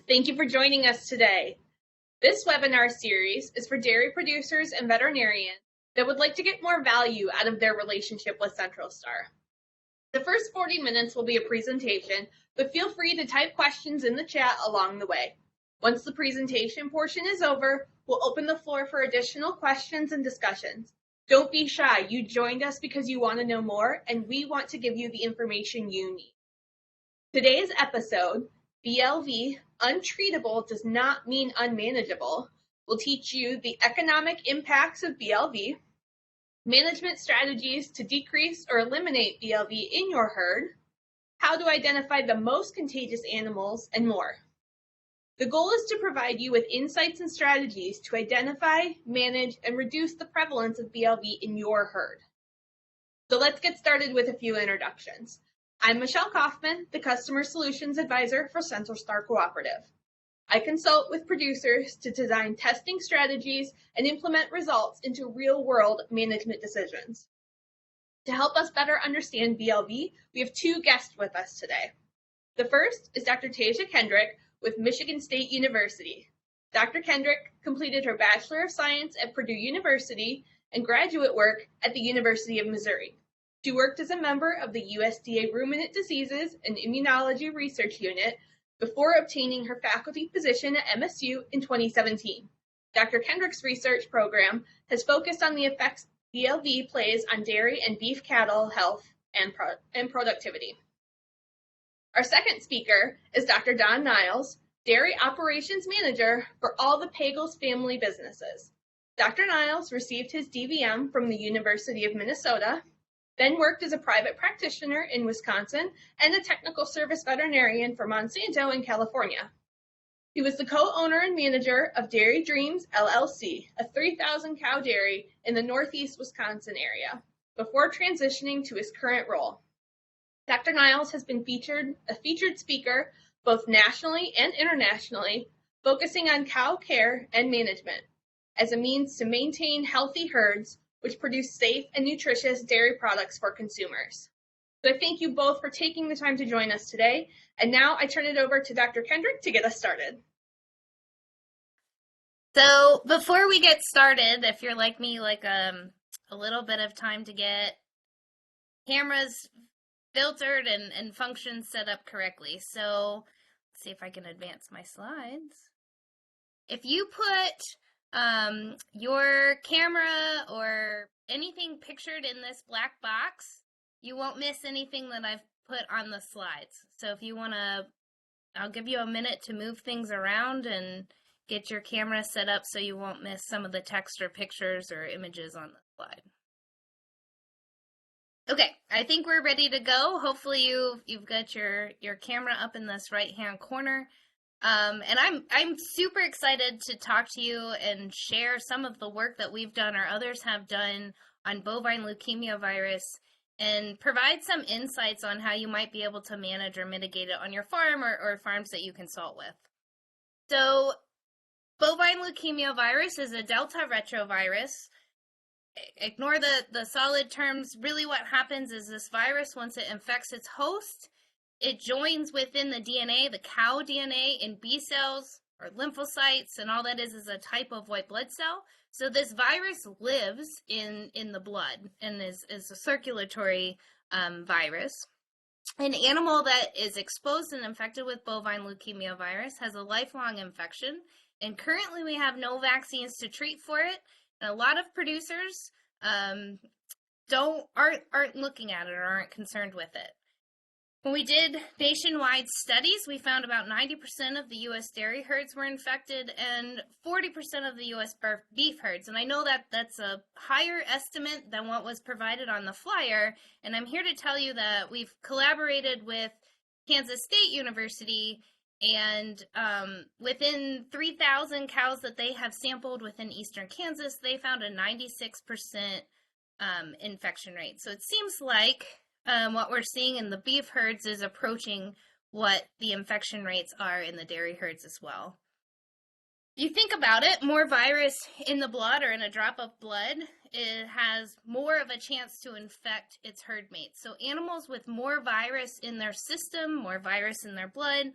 Thank you for joining us today. This webinar series is for dairy producers and veterinarians that would like to get more value out of their relationship with CentralStar. The first 40 minutes will be a presentation, but feel free to type questions in the chat along the way. Once the presentation portion is over, we'll open the floor for additional questions and discussions. Don't be shy. You joined us because you want to know more, and we want to give you the information you need. Today's episode, BLV, untreatable does not mean unmanageable, will teach you the economic impacts of BLV, management strategies to decrease or eliminate BLV in your herd, how to identify the most contagious animals, and more. The goal is to provide you with insights and strategies to identify, manage, and reduce the prevalence of BLV in your herd. So let's get started with a few introductions. I'm Michelle Kaufman, the Customer Solutions Advisor for CentralStar Cooperative. I consult with producers to design testing strategies and implement results into real-world management decisions. To help us better understand BLV, we have two guests with us today. The first is Dr. Tasia Kendrick with Michigan State University. Dr. Kendrick completed her Bachelor of Science at Purdue University and graduate work at the University of Missouri. She worked as a member of the USDA Ruminant Diseases and Immunology Research Unit before obtaining her faculty position at MSU in 2017. Dr. Kendrick's research program has focused on the effects BLV plays on dairy and beef cattle health and productivity. Our second speaker is Dr. Don Niles, Dairy Operations Manager for all the Pagels family businesses. Dr. Niles received his DVM from the University of Minnesota, then worked as a private practitioner in Wisconsin and a technical service veterinarian for Monsanto in California. He was the co-owner and manager of Dairy Dreams LLC, a 3,000 cow dairy in the Northeast Wisconsin area, before transitioning to his current role. Dr. Niles has been a featured speaker both nationally and internationally, focusing on cow care and management as a means to maintain healthy herds which produce safe and nutritious dairy products for consumers. So I thank you both for taking the time to join us today. And now I turn it over to Dr. Kendrick to get us started. So before we get started, if you're like me, like a little bit of time to get cameras filtered and functions set up correctly. So let's see if I can advance my slides. If you put your camera or anything pictured in this black box, you won't miss anything that I've put on the slides. So if you want to, I'll give you a minute to move things around and get your camera set up so you won't miss some of the text or pictures or images on the slide. Okay, I think we're ready to go. Hopefully you've got your camera up in this right-hand corner. And I'm super excited to talk to you and share some of the work that we've done or others have done on bovine leukemia virus and provide some insights on how you might be able to manage or mitigate it on your farm or farms that you consult with. So bovine leukemia virus is a delta retrovirus. Ignore the solid terms. Really what happens is this virus, once it infects its host, it joins within the DNA, the cow DNA, in B cells or lymphocytes, and all that is a type of white blood cell. So this virus lives in the blood and is a circulatory virus. An animal that is exposed and infected with bovine leukemia virus has a lifelong infection, and currently we have no vaccines to treat for it. And a lot of producers aren't looking at it or aren't concerned with it. When we did nationwide studies, we found about 90% of the U.S. dairy herds were infected and 40% of the U.S. beef herds. And I know that that's a higher estimate than what was provided on the flyer. And I'm here to tell you that we've collaborated with Kansas State University, and within 3,000 cows that they have sampled within eastern Kansas, they found a 96% infection rate. So it seems like what we're seeing in the beef herds is approaching what the infection rates are in the dairy herds as well. You think about it, more virus in the blood or in a drop of blood, it has more of a chance to infect its herd mates. So animals with more virus in their system, more virus in their blood,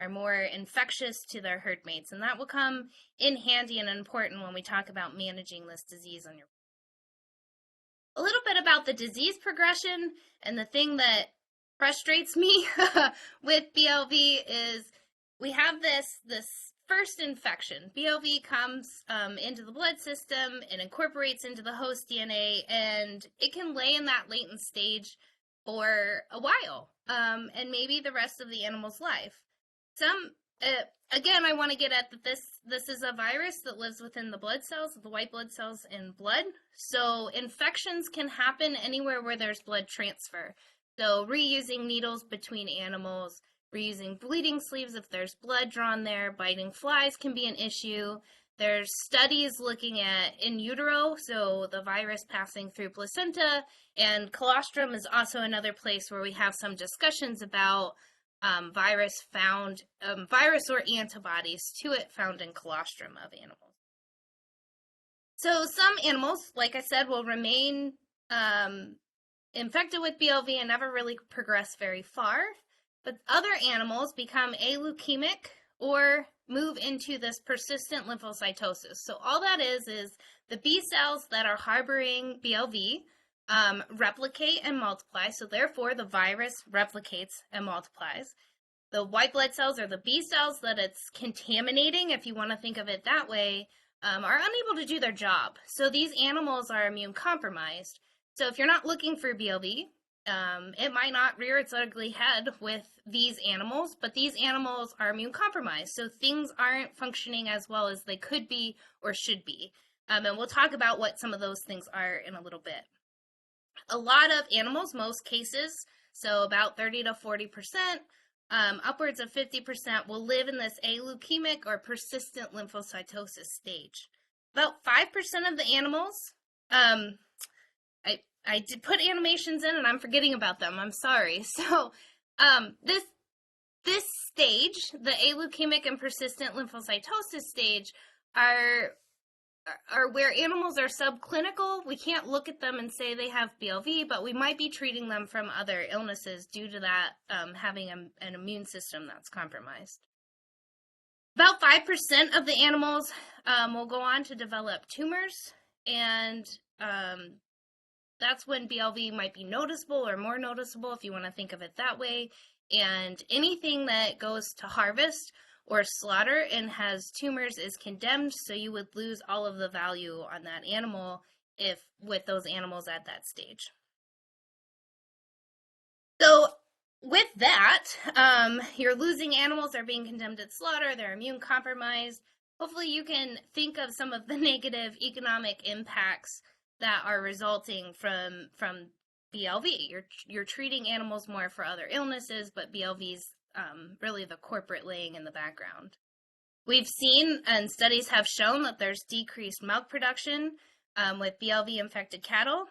are more infectious to their herd mates, and that will come in handy and important when we talk about managing this disease on your. A little bit about the disease progression, and the thing that frustrates me with BLV is we have this first infection. BLV comes into the blood system and incorporates into the host DNA, and it can lay in that latent stage for a while, and maybe the rest of the animal's life. Again, I want to get at that this is a virus that lives within the blood cells, the white blood cells in blood. So infections can happen anywhere where there's blood transfer. So reusing needles between animals, reusing bleeding sleeves if there's blood drawn there, biting flies can be an issue. There's studies looking at in utero, so the virus passing through placenta, and colostrum is also another place where we have some discussions about virus or antibodies to it found in colostrum of animals. So some animals, like I said, will remain infected with BLV and never really progress very far, but other animals become aleukemic or move into this persistent lymphocytosis. So all that is the B cells that are harboring BLV replicate and multiply, so therefore the virus replicates and multiplies. The white blood cells, or the B cells that it's contaminating, if you want to think of it that way, are unable to do their job. So these animals are immune compromised. So if you're not looking for BLV, it might not rear its ugly head with these animals, but these animals are immune compromised, so things aren't functioning as well as they could be or should be. And we'll talk about what some of those things are in a little bit. A lot of animals, most cases, so about 30 to 40%, upwards of 50% will live in this aleukemic or persistent lymphocytosis stage. About 5% of the animals, I did put animations in and I'm forgetting about them. I'm sorry. So this stage, the aleukemic and persistent lymphocytosis stage, are where animals are subclinical. We can't look at them and say they have BLV, but we might be treating them from other illnesses due to that having an immune system that's compromised. About 5% of the animals will go on to develop tumors, and that's when BLV might be noticeable or more noticeable, if you want to think of it that way. And anything that goes to harvest or slaughter and has tumors is condemned, so you would lose all of the value on that animal with those animals at that stage. So with that, you're losing animals, are being condemned at slaughter, they're immune compromised. Hopefully you can think of some of the negative economic impacts that are resulting from BLV. You're treating animals more for other illnesses, but BLV's really the corporate laying in the background. We've seen, and studies have shown, that there's decreased milk production with BLV-infected cattle.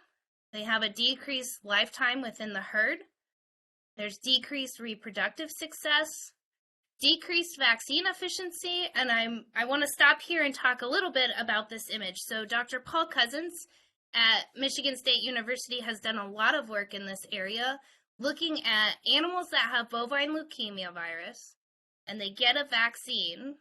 They have a decreased lifetime within the herd. There's decreased reproductive success, decreased vaccine efficiency, and I want to stop here and talk a little bit about this image. So Dr. Paul Cousins at Michigan State University has done a lot of work in this area, looking at animals that have bovine leukemia virus, and they get a vaccine.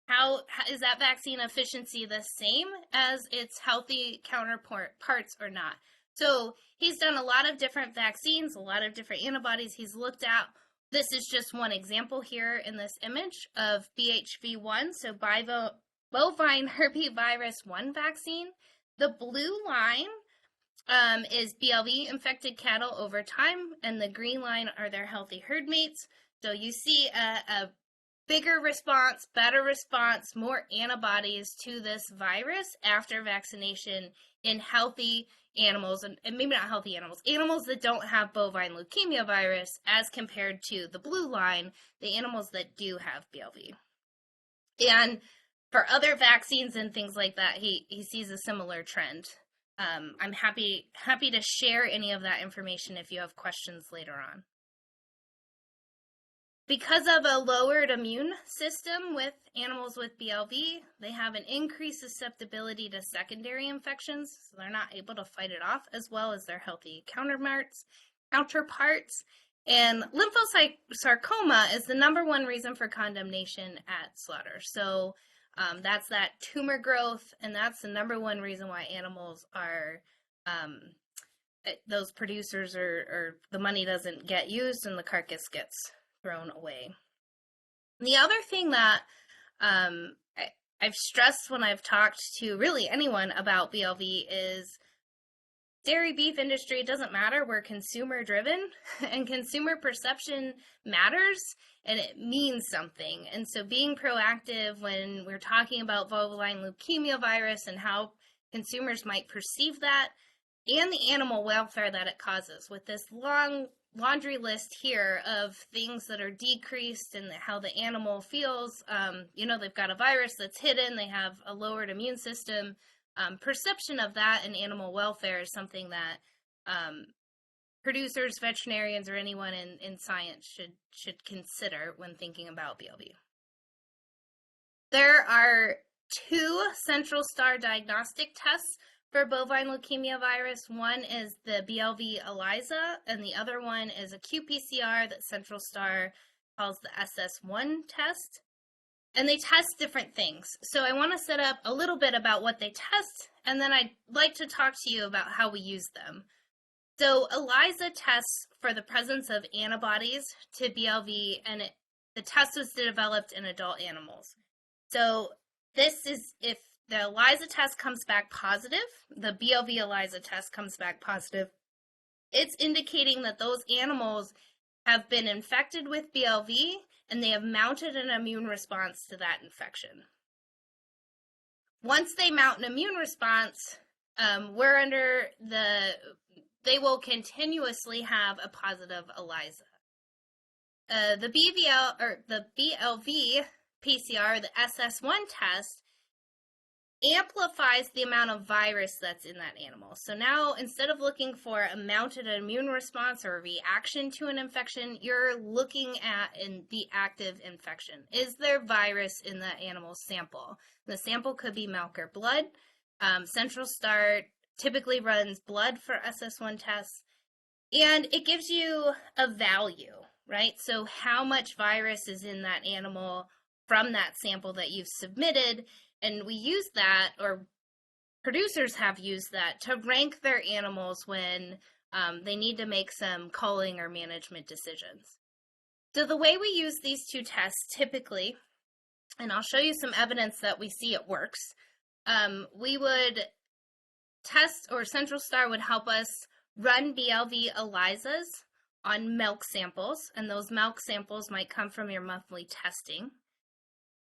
How is that vaccine efficiency the same as its healthy counterparts or not? So he's done a lot of different vaccines, a lot of different antibodies he's looked at. This is just one example here in this image of BHV1, so bovine herpesvirus 1 vaccine. The blue line is BLV-infected cattle over time, and the green line are their healthy herd mates. So you see a bigger response, better response, more antibodies to this virus after vaccination in healthy animals, and maybe not healthy animals, animals that don't have bovine leukemia virus, as compared to the blue line, the animals that do have BLV. And for other vaccines and things like that, he sees a similar trend. I'm happy to share any of that information if you have questions later on. Because of a lowered immune system with animals with BLV, they have an increased susceptibility to secondary infections, so they're not able to fight it off as well as their healthy counterparts. And lymphosarcoma is the #1 reason for condemnation at slaughter. So that's that tumor growth, and that's the #1 reason why animals are, those producers or the money doesn't get used and the carcass gets thrown away. The other thing that I've stressed when I've talked to really anyone about BLV is dairy beef industry, it doesn't matter. We're consumer driven and consumer perception matters and it means something. And so being proactive when we're talking about bovine leukemia virus and how consumers might perceive that and the animal welfare that it causes with this long laundry list here of things that are decreased and how the animal feels. They've got a virus that's hidden, they have a lowered immune system. Perception of that and animal welfare is something that producers, veterinarians, or anyone in science should consider when thinking about BLV. There are 2 CentralStar diagnostic tests for bovine leukemia virus. One is the BLV ELISA, and the other one is a qPCR that CentralStar calls the SS1 test. And they test different things. So I want to set up a little bit about what they test, and then I'd like to talk to you about how we use them. So ELISA tests for the presence of antibodies to BLV, and the test was developed in adult animals. So this is if the ELISA test comes back positive, the BLV ELISA test comes back positive, it's indicating that those animals have been infected with BLV and they have mounted an immune response to that infection. Once they mount an immune response, they will continuously have a positive ELISA. The BLV PCR, the SS1 test, amplifies the amount of virus that's in that animal. So now, instead of looking for a mounted immune response or a reaction to an infection, you're looking at the active infection. Is there virus in that animal's sample? The sample could be milk or blood. CentralStar typically runs blood for SS1 tests, and it gives you a value, right? So how much virus is in that animal from that sample that you've submitted. And we use that, or producers have used that, to rank their animals when they need to make some culling or management decisions. So the way we use these 2 tests typically, and I'll show you some evidence that we see it works, we would test, or CentralStar would help us run BLV ELISAs on milk samples, and those milk samples might come from your monthly testing.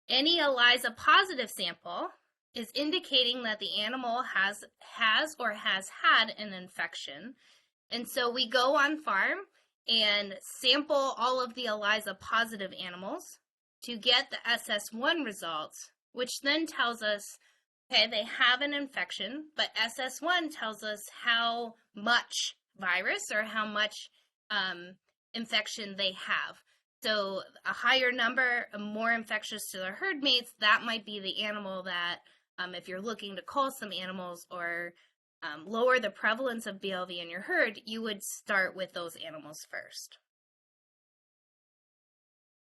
Any ELISA positive sample is indicating that the animal has or has had an infection. And so we go on farm and sample all of the ELISA positive animals to get the SS1 results, which then tells us, okay, they have an infection, but SS1 tells us how much virus or how much infection they have. So a higher number, more infectious to their herd mates, that might be the animal that, if you're looking to cull some animals or lower the prevalence of BLV in your herd, you would start with those animals first.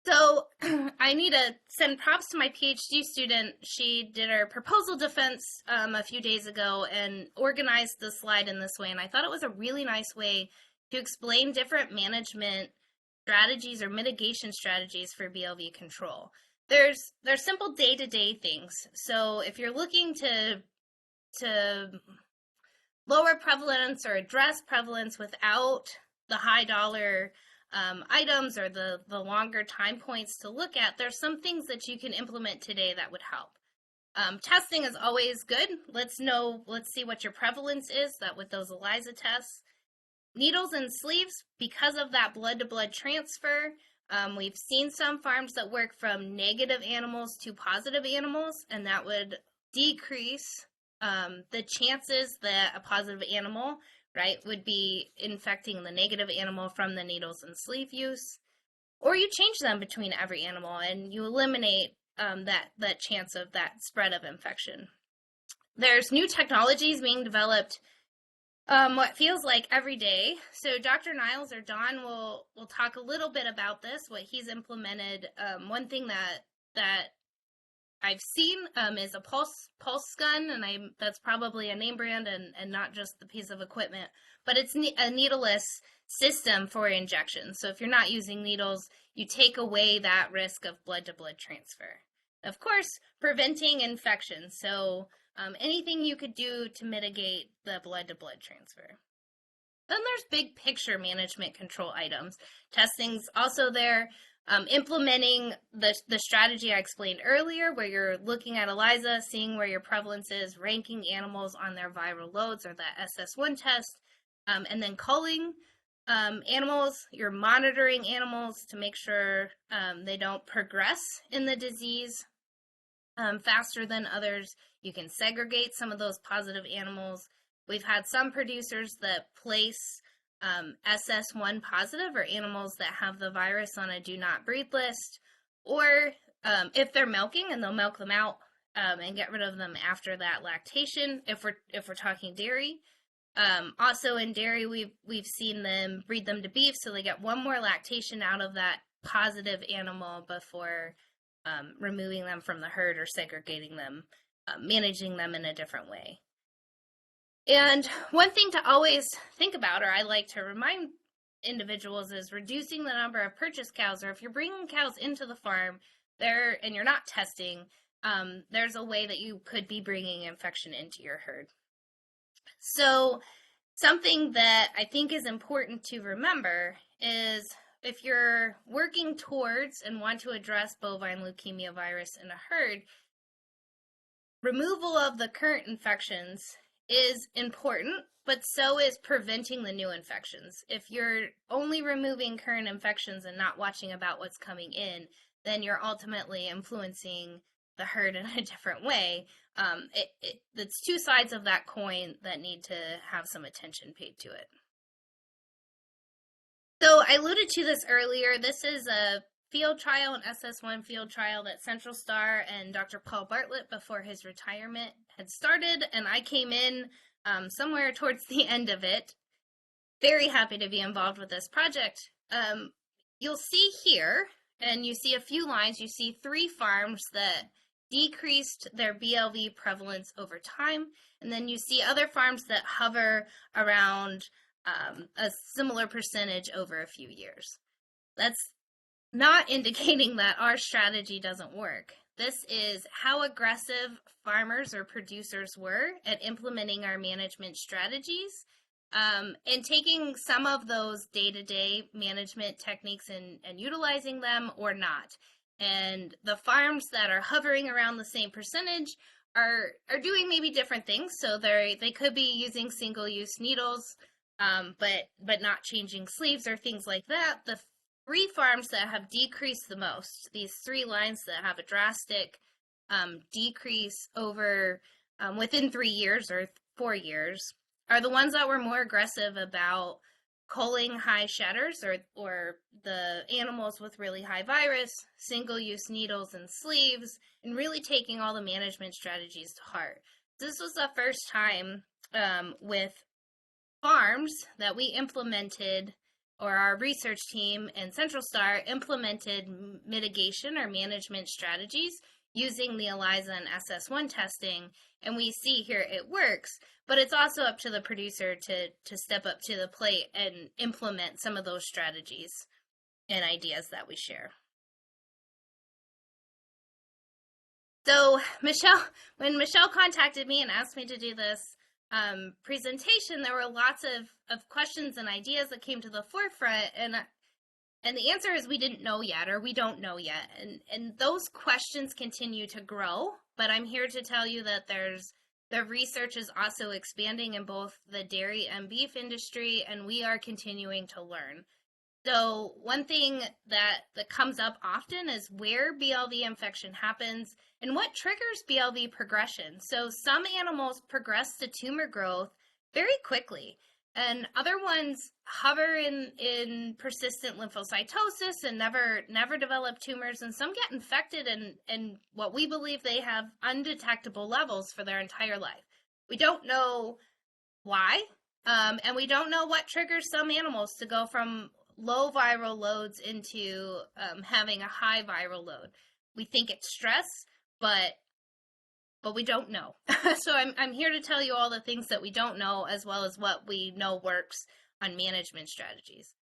So I need to send props to my PhD student. She did her proposal defense a few days ago and organized the slide in this way, and I thought it was a really nice way to explain different management strategies or mitigation strategies for BLV control. There's simple day-to-day things. So if you're looking to lower prevalence or address prevalence without the high dollar items or the longer time points to look at, there's some things that you can implement today that would help. Testing is always good. Let's see what your prevalence is, that with those ELISA tests. Needles and sleeves, because of that blood-to-blood transfer, we've seen some farms that work from negative animals to positive animals, and that would decrease the chances that a positive animal, right, would be infecting the negative animal from the needles and sleeve use. Or you change them between every animal, and you eliminate that chance of that spread of infection. There's new technologies being developed what feels like every day. So Dr. Niles or Don will talk a little bit about this, what he's implemented. One thing that I've seen is a pulse gun, and that's probably a name brand and not just the piece of equipment, but it's a needleless system for injection. So if you're not using needles, you take away that risk of blood-to-blood transfer. Of course, preventing infection. So anything you could do to mitigate the blood-to-blood transfer. Then there's big picture management control items. Testing's also there. Implementing the strategy I explained earlier, where you're looking at ELISA, seeing where your prevalence is, ranking animals on their viral loads or that SS1 test, and then culling animals. You're monitoring animals to make sure they don't progress in the disease faster than others. You can segregate some of those positive animals. We've had some producers that place SS1 positive or animals that have the virus on a do not breed list, or if they're milking, and they'll milk them out and get rid of them after that lactation, if we're talking dairy. Also in dairy, we've seen them breed them to beef, so they get one more lactation out of that positive animal before removing them from the herd or segregating them, managing them in a different way. And one thing to always think about, or I like to remind individuals, is reducing the number of purchased cows, or if you're bringing cows into the farm and you're not testing, there's a way that you could be bringing infection into your herd. So something that I think is important to remember is if you're working towards and want to address bovine leukemia virus in a herd, removal of the current infections is important, but so is preventing the new infections. If you're only removing current infections and not watching about what's coming in, then you're ultimately influencing the herd in a different way. It's two sides of that coin that need to have some attention paid to it. So I alluded to this earlier. This is a field trial, an SS1 field trial that CentralStar and Dr. Paul Bartlett, before his retirement, had started, and I came in somewhere towards the end of it. Very happy to be involved with this project. You'll see here, and you see a few lines, you see 3 farms that decreased their BLV prevalence over time, and then you see other farms that hover around a similar percentage over a few years. That's not indicating that our strategy doesn't work. This is how aggressive farmers or producers were at implementing our management strategies and taking some of those day-to-day management techniques and utilizing them or not. And the farms that are hovering around the same percentage are doing maybe different things. So they could be using single-use needles, but not changing sleeves or things like that. The 3 farms that have decreased the most, these 3 lines that have a drastic decrease over within 3 years or 4 years, are the ones that were more aggressive about culling high shedders or the animals with really high virus, single-use needles and sleeves, and really taking all the management strategies to heart. This was the first time with farms that we implemented, or our research team and CentralStar implemented mitigation or management strategies using the ELISA and SS1 testing, and we see here it works, but it's also up to the producer to step up to the plate and implement some of those strategies and ideas that we share. So when Michelle contacted me and asked me to do this presentation, there were lots of questions and ideas that came to the forefront, and the answer is we didn't know yet, or we don't know yet, and those questions continue to grow, but I'm here to tell you that the research is also expanding in both the dairy and beef industry, and we are continuing to learn. So one thing that comes up often is where BLV infection happens and what triggers BLV progression. So some animals progress to tumor growth very quickly, and other ones hover in persistent lymphocytosis and never develop tumors, and some get infected and what we believe they have undetectable levels for their entire life. We don't know why And we don't know what triggers some animals to go from low viral loads into having a high viral load. We think it's stress, but we don't know. So I'm here to tell you all the things that we don't know, as well as what we know works on management strategies.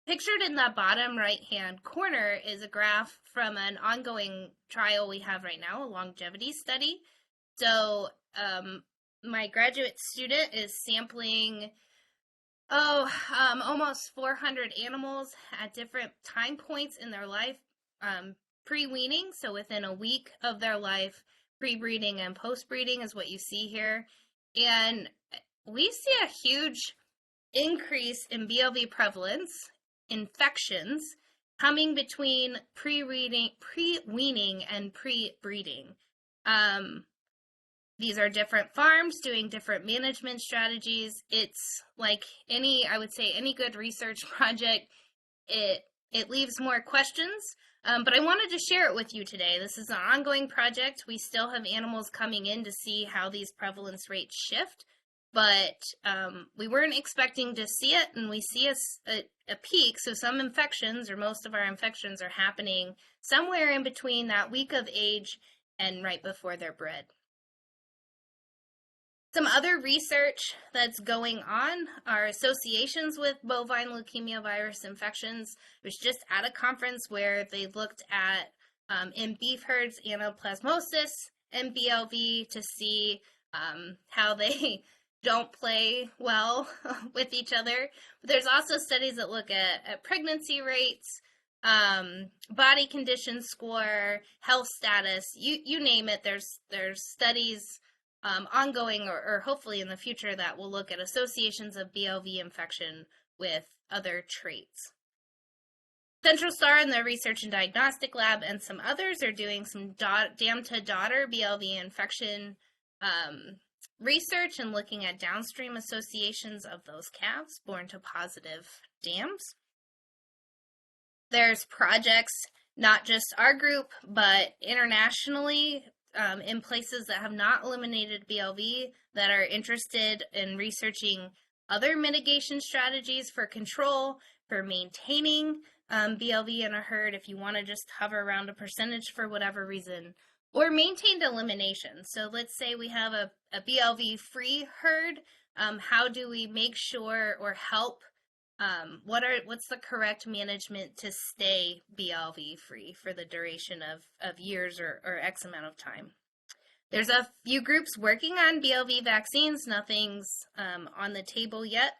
Pictured in the bottom right-hand corner is a graph from an ongoing trial we have right now, a longevity study. So my graduate student is sampling almost 400 animals at different time points in their life, pre-weaning, so within a week of their life, pre-breeding and post-breeding is what you see here. And we see a huge increase in BLV prevalence, infections, coming between pre-weaning and pre-breeding. These are different farms doing different management strategies. It's like I would say any good research project, it leaves more questions, but I wanted to share it with you today. This is an ongoing project. We still have animals coming in to see how these prevalence rates shift, but we weren't expecting to see it, and we see a peak. So some infections, or most of our infections, are happening somewhere in between that week of age and right before they're bred. Some other research that's going on are associations with bovine leukemia virus infections. I was just at a conference where they looked at, in beef herds, anaplasmosis and BLV to see how they don't play well with each other. But there's also studies that look at pregnancy rates, body condition score, health status, you name it. There's studies ongoing or hopefully in the future that will look at associations of BLV infection with other traits. CentralStar and the Research and Diagnostic Lab and some others are doing some dam-to-daughter BLV infection research and looking at downstream associations of those calves born to positive dams. There's projects, not just our group, but internationally, in places that have not eliminated BLV, that are interested in researching other mitigation strategies for control, for maintaining BLV in a herd if you want to just hover around a percentage for whatever reason, or maintained elimination. So let's say we have a BLV-free herd. How do we make sure or help? What's the correct management to stay BLV free for the duration of years or X amount of time? There's a few groups working on BLV vaccines. Nothing's on the table yet.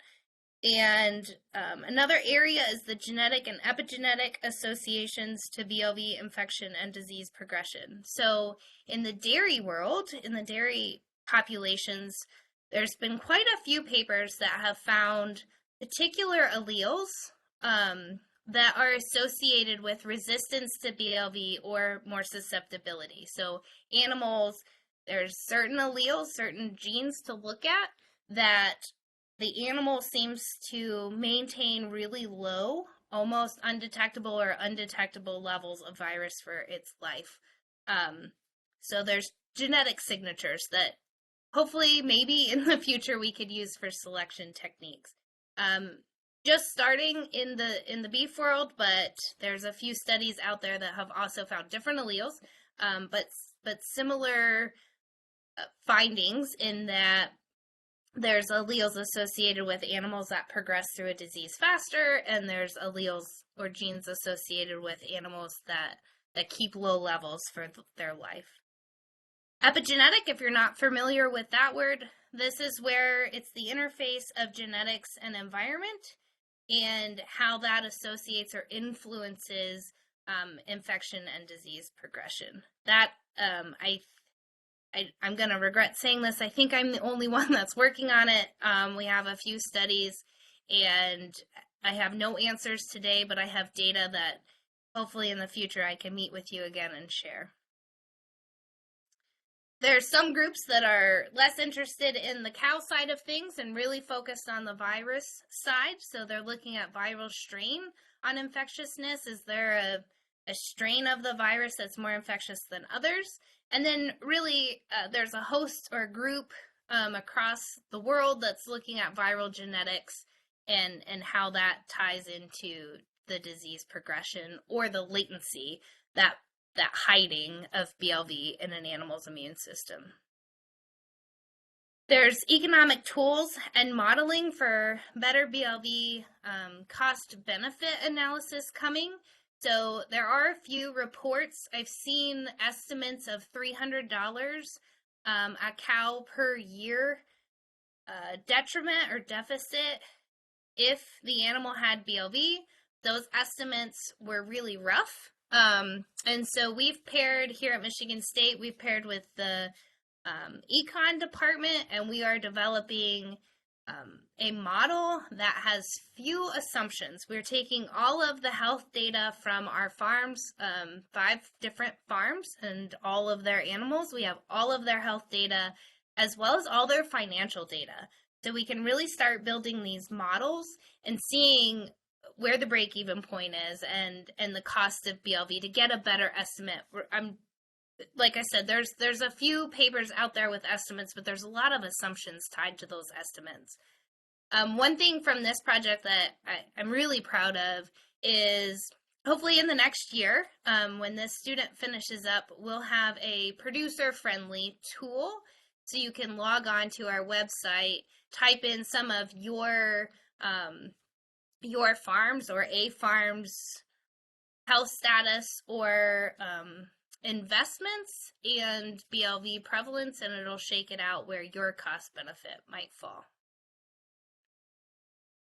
And another area is the genetic and epigenetic associations to BLV infection and disease progression. So in the dairy world, in the dairy populations, there's been quite a few papers that have found particular alleles that are associated with resistance to BLV or more susceptibility. So animals, there's certain alleles, certain genes to look at that the animal seems to maintain really low, almost undetectable or undetectable levels of virus for its life. So there's genetic signatures that hopefully maybe in the future we could use for selection techniques. Just starting in the beef world, but there's a few studies out there that have also found different alleles, but similar findings in that there's alleles associated with animals that progress through a disease faster, and there's alleles or genes associated with animals that keep low levels for their life. Epigenetic, if you're not familiar with that word, this is where it's the interface of genetics and environment and how that associates or influences infection and disease progression. That, I'm going to regret saying this. I think I'm the only one that's working on it. We have a few studies, and I have no answers today, but I have data that hopefully in the future I can meet with you again and share. There's some groups that are less interested in the cow side of things and really focused on the virus side. So they're looking at viral strain on infectiousness. Is there a strain of the virus that's more infectious than others? And then really there's a host or group across the world that's looking at viral genetics and how that ties into the disease progression or the latency, that hiding of BLV in an animal's immune system. There's economic tools and modeling for better BLV cost-benefit analysis coming. So there are a few reports. I've seen estimates of $300 a cow per year detriment or deficit if the animal had BLV. Those estimates were really rough. And so we've paired here at Michigan State, we've paired with the econ department, and we are developing a model that has few assumptions. We're taking all of the health data from our farms, 5 different farms, and all of their animals. We have all of their health data as well as all their financial data. So we can really start building these models and seeing where the break-even point is and the cost of BLV to get a better estimate. Like I said, there's a few papers out there with estimates, but there's a lot of assumptions tied to those estimates. One thing from this project that I'm really proud of is hopefully in the next year, when this student finishes up, we'll have a producer-friendly tool so you can log on to our website, type in some of your farms or a farm's health status or investments and BLV prevalence, and it'll shake it out where your cost benefit might fall.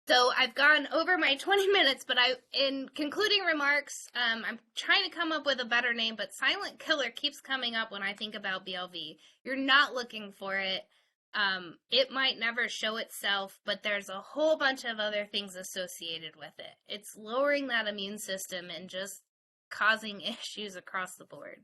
So I've gone over my 20 minutes, but in concluding remarks, I'm trying to come up with a better name, but silent killer keeps coming up when I think about BLV. You're not looking for it. It might never show itself, but there's a whole bunch of other things associated with it. It's lowering that immune system and just causing issues across the board.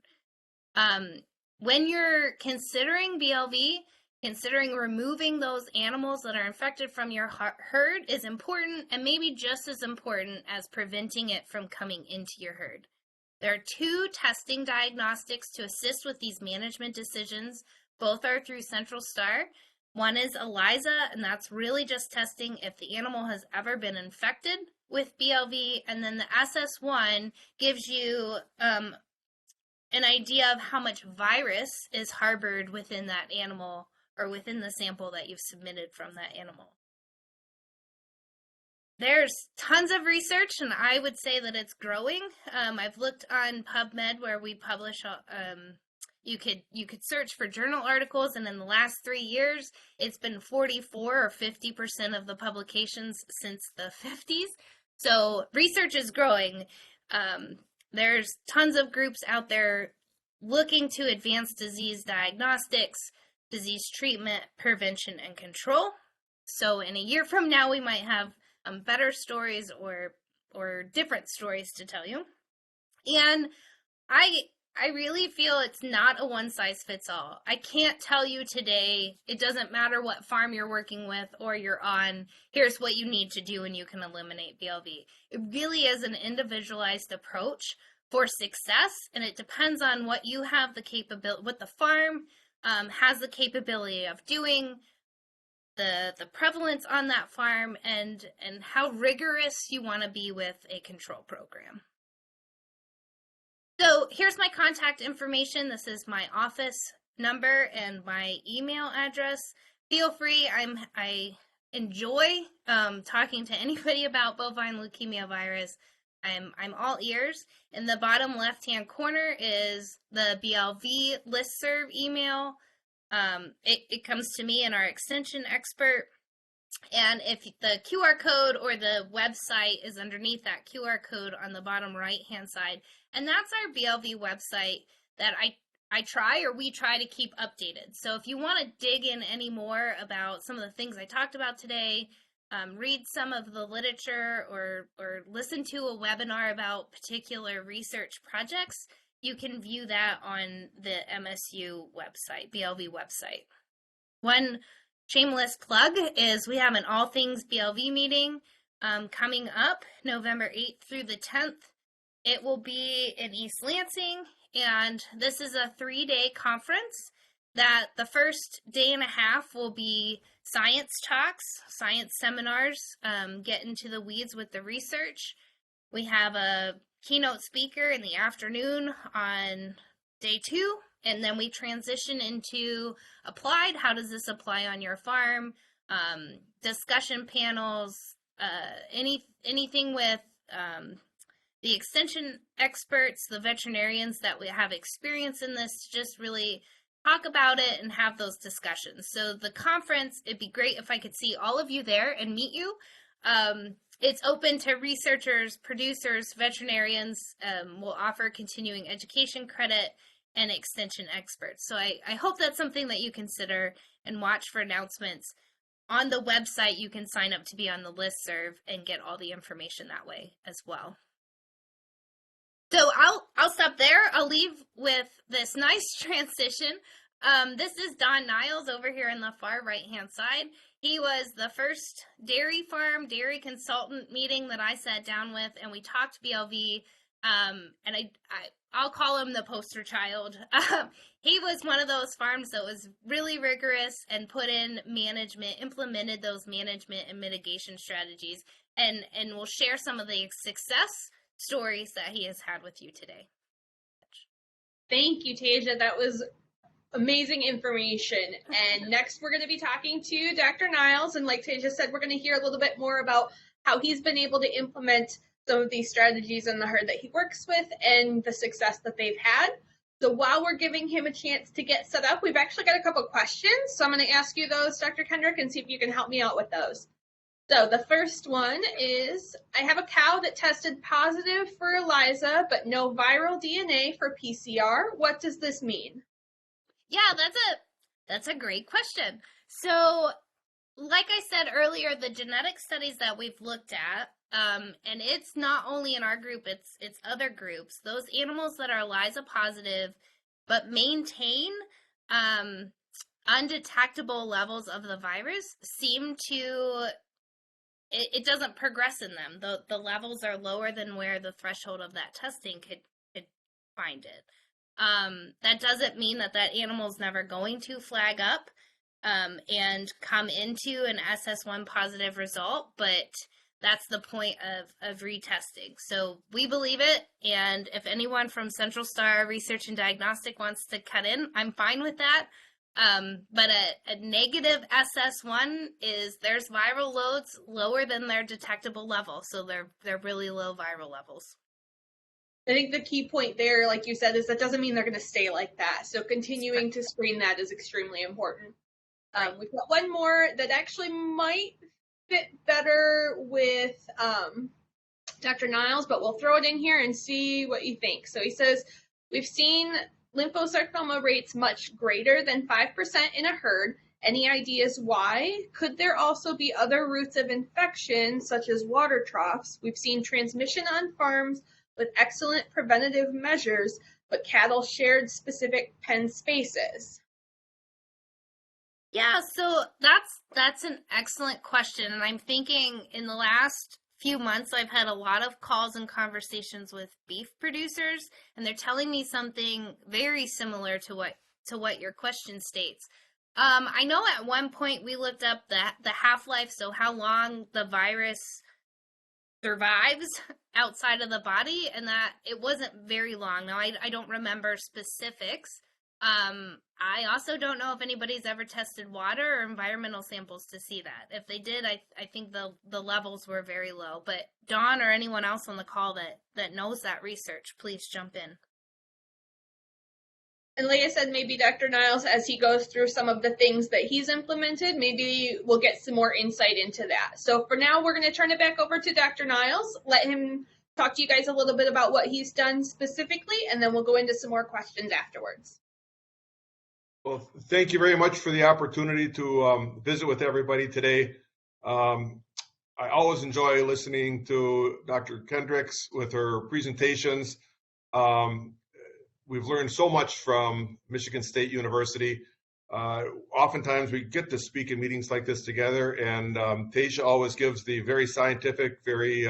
When you're considering BLV, considering removing those animals that are infected from your herd is important, and maybe just as important as preventing it from coming into your herd. There are 2 testing diagnostics to assist with these management decisions. Both are through CentralStar. One is ELISA, and that's really just testing if the animal has ever been infected with BLV, and then the SS1 gives you an idea of how much virus is harbored within that animal or within the sample that you've submitted from that animal. There's tons of research, and I would say that it's growing. I've looked on PubMed where we publish. You could search for journal articles, and in the last 3 years, it's been 44 or 50% of the publications since the 50s. So research is growing. There's tons of groups out there looking to advance disease diagnostics, disease treatment, prevention, and control. So in a year from now, we might have better stories or different stories to tell you. And I really feel it's not a one-size-fits-all. I can't tell you today, it doesn't matter what farm you're working with or you're on, here's what you need to do and you can eliminate BLV. It really is an individualized approach for success, and it depends on what you have the capability, what the farm has the capability of doing, the prevalence on that farm, and how rigorous you want to be with a control program. So here's my contact information. This is my office number and my email address. Feel free. I enjoy talking to anybody about bovine leukemia virus. I'm all ears. In the bottom left-hand corner is the BLV listserv email. It comes to me and our extension expert. And if the QR code or the website is underneath that QR code on the bottom right-hand side, and that's our BLV website that we try to keep updated. So if you want to dig in any more about some of the things I talked about today, read some of the literature or listen to a webinar about particular research projects, you can view that on the MSU website, BLV website. One shameless plug is we have an All Things BLV meeting coming up November 8th through the 10th. It will be in East Lansing, and this is a 3-day conference that the first day and a half will be science talks, science seminars, get into the weeds with the research. We have a keynote speaker in the afternoon on day 2, and then we transition into applied. How does this apply on your farm? Discussion panels, anything with the extension experts, the veterinarians that we have experience in this, just really talk about it and have those discussions. So the conference, it'd be great if I could see all of you there and meet you. It's open to researchers, producers, veterinarians. We'll offer continuing education credit and extension experts. So I hope that's something that you consider and watch for announcements. On the website, you can sign up to be on the listserv and get all the information that way as well. So I'll stop there. I'll leave with this nice transition. This is Don Niles over here in the far right-hand side. He was the first dairy farm, dairy consultant meeting that I sat down with, and we talked BLV, and I'll call him the poster child. He was one of those farms that was really rigorous and put in management, implemented those management and mitigation strategies, and we'll share some of the success stories that he has had with you today. Thank you, Tasia. That was amazing information. And next we're going to be talking to Dr. Niles. And like Tasia said, we're going to hear a little bit more about how he's been able to implement some of these strategies in the herd that he works with and the success that they've had. So while we're giving him a chance to get set up, we've actually got a couple questions. So I'm going to ask you those, Dr. Kendrick, and see if you can help me out with those. So the first one is, I have a cow that tested positive for ELISA, but no viral DNA for PCR. What does this mean? Yeah, that's a great question. So, like I said earlier, the genetic studies that we've looked at, and it's not only in our group, it's other groups. Those animals that are ELISA positive, but maintain undetectable levels of the virus seem to, it doesn't progress in them. The levels are lower than where the threshold of that testing could find it. That doesn't mean that animal's never going to flag up and come into an SS1 positive result, but that's the point of retesting. So we believe it, and if anyone from CentralStar Research and Diagnostic wants to cut in, I'm fine with that. But a negative SS1 is there's viral loads lower than their detectable level, so they're really low viral levels. I think the key point there, like you said, is that doesn't mean they're going to stay like that. So continuing to screen that is extremely important. We've got one more that actually might fit better with Dr. Niles, but we'll throw it in here and see what you think. So he says, we've seen lymphosarcoma rates much greater than 5% in a herd. Any ideas why? Could there also be other routes of infection, such as water troughs? We've seen transmission on farms with excellent preventative measures, but cattle shared specific pen spaces. Yeah, so that's an excellent question, and I'm thinking in the last few months I've had a lot of calls and conversations with beef producers, and they're telling me something very similar to what your question states. I know at one point we looked up the half-life, so how long the virus survives outside of the body, and that it wasn't very long. Now, I don't remember specifics. I also don't know if anybody's ever tested water or environmental samples to see that. If they did, I think the levels were very low. But Dawn or anyone else on the call that knows that research, please jump in. And like I said, maybe Dr. Niles, as he goes through some of the things that he's implemented, maybe we'll get some more insight into that. So for now, we're going to turn it back over to Dr. Niles, let him talk to you guys a little bit about what he's done specifically, and then we'll go into some more questions afterwards. Well, thank you very much for the opportunity to visit with everybody today. I always enjoy listening to Dr. Kendricks with her presentations. We've learned so much from Michigan State University. Oftentimes we get to speak in meetings like this together, and Tasia always gives the very scientific, very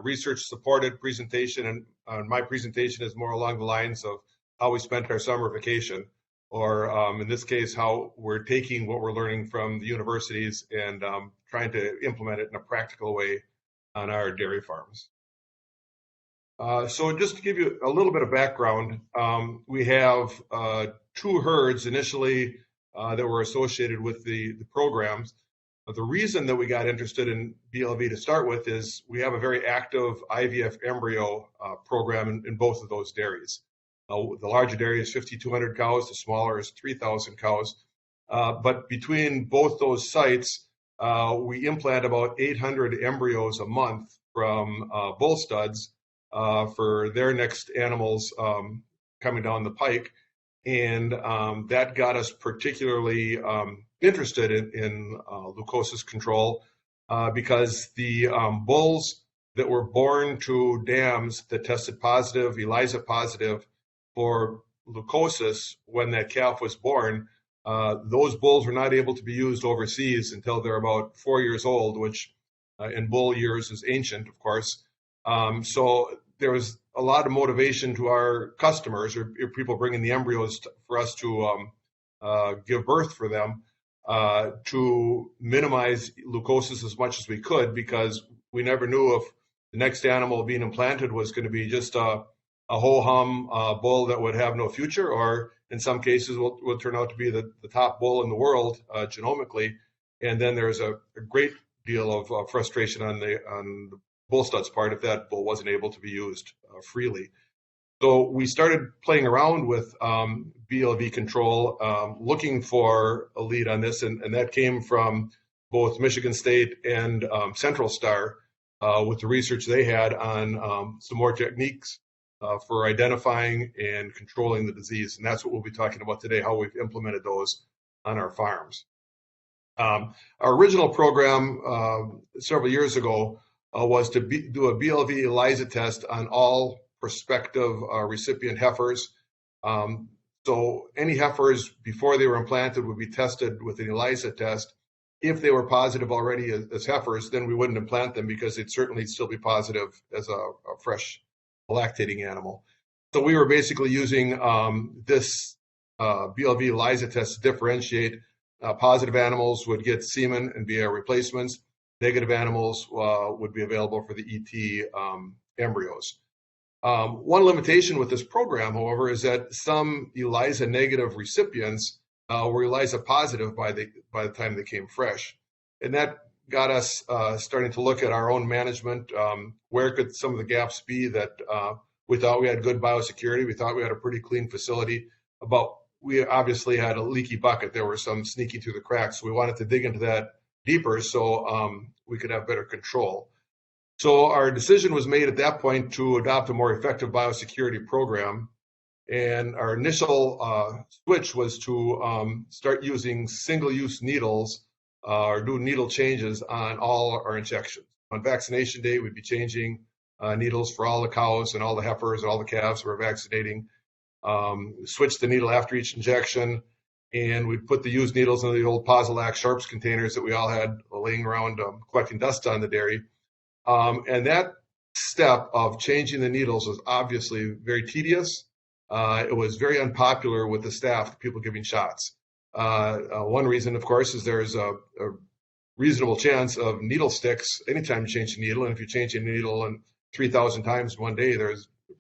research-supported presentation, and my presentation is more along the lines of how we spent our summer vacation. or in this case, how we're taking what we're learning from the universities and trying to implement it in a practical way on our dairy farms. So just to give you a little bit of background, we have 2 herds initially that were associated with the programs. The reason that we got interested in BLV to start with is we have a very active IVF embryo program in both of those dairies. The larger dairy is 5,200 cows, the smaller is 3,000 cows. But between both those sites, we implant about 800 embryos a month from bull studs for their next animals coming down the pike. And that got us particularly interested in leukosis control because the bulls that were born to dams that tested positive, ELISA positive for leukosis when that calf was born, those bulls were not able to be used overseas until they're about 4 years old, which in bull years is ancient, of course. So there was a lot of motivation to our customers or people bringing the embryos for us to give birth for them to minimize leukosis as much as we could, because we never knew if the next animal being implanted was going to be just a ho-hum bull that would have no future, or in some cases will turn out to be the top bull in the world genomically. And then there's a great deal of frustration on the bull stud's part if that bull wasn't able to be used freely. So we started playing around with BLV control, looking for a lead on this, and that came from both Michigan State and CentralStar with the research they had on some more techniques for identifying and controlling the disease. And that's what we'll be talking about today, how we've implemented those on our farms. Our original program several years ago was to do a BLV ELISA test on all prospective recipient heifers. So any heifers before they were implanted would be tested with an ELISA test. If they were positive already as heifers, then we wouldn't implant them because they'd certainly still be positive as a fresh lactating animal. So we were basically using this BLV ELISA test to differentiate. Positive animals would get semen and be our replacements. Negative animals would be available for the ET embryos. One limitation with this program, however, is that some ELISA negative recipients were ELISA positive by the time they came fresh. And that got us starting to look at our own management. Where could some of the gaps be that we thought we had good biosecurity? We thought we had a pretty clean facility, but we obviously had a leaky bucket. There were some sneaking through the cracks. So we wanted to dig into that deeper so we could have better control. So our decision was made at that point to adopt a more effective biosecurity program. And our initial switch was to start using single-use needles or do needle changes on all our injections. On vaccination day, we'd be changing needles for all the cows and all the heifers and all the calves we're vaccinating. Switch the needle after each injection, and we'd put the used needles in the old Posilac Sharps containers that we all had laying around collecting dust on the dairy. And that step of changing the needles was obviously very tedious. It was very unpopular with the staff, people giving shots. One reason, of course, is there's a reasonable chance of needle sticks anytime you change the needle. And if you change a needle 3,000 times in one day, there's a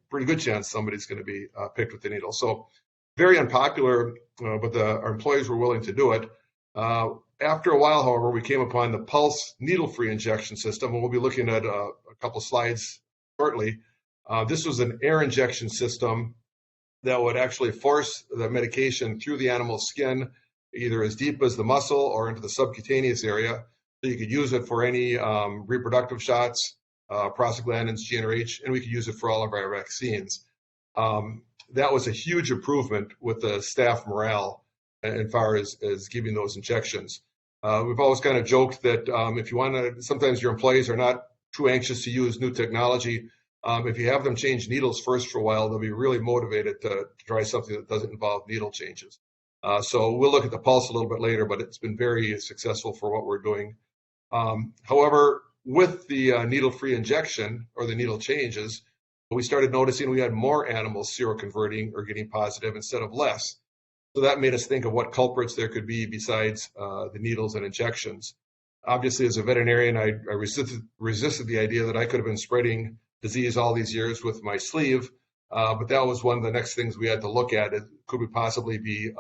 pretty good chance somebody's going to be picked with the needle. So very unpopular, but our employees were willing to do it. After a while, however, we came upon the pulse needle-free injection system, and we'll be looking at a couple slides shortly. This was an air injection system that would actually force the medication through the animal's skin, either as deep as the muscle or into the subcutaneous area. So you could use it for any reproductive shots, prostaglandins, GnRH, and we could use it for all of our vaccines. That was a huge improvement with the staff morale as far as giving those injections. We've always kind of joked that if you want to, sometimes your employees are not too anxious to use new technology. If you have them change needles first for a while, they'll be really motivated to try something that doesn't involve needle changes. So we'll look at the pulse a little bit later, but it's been very successful for what we're doing. However, with the needle-free injection or the needle changes, we started noticing we had more animals seroconverting or getting positive instead of less. So that made us think of what culprits there could be besides the needles and injections. Obviously, as a veterinarian, I resisted the idea that I could have been spreading disease all these years with my sleeve, but that was one of the next things we had to look at. Could we possibly be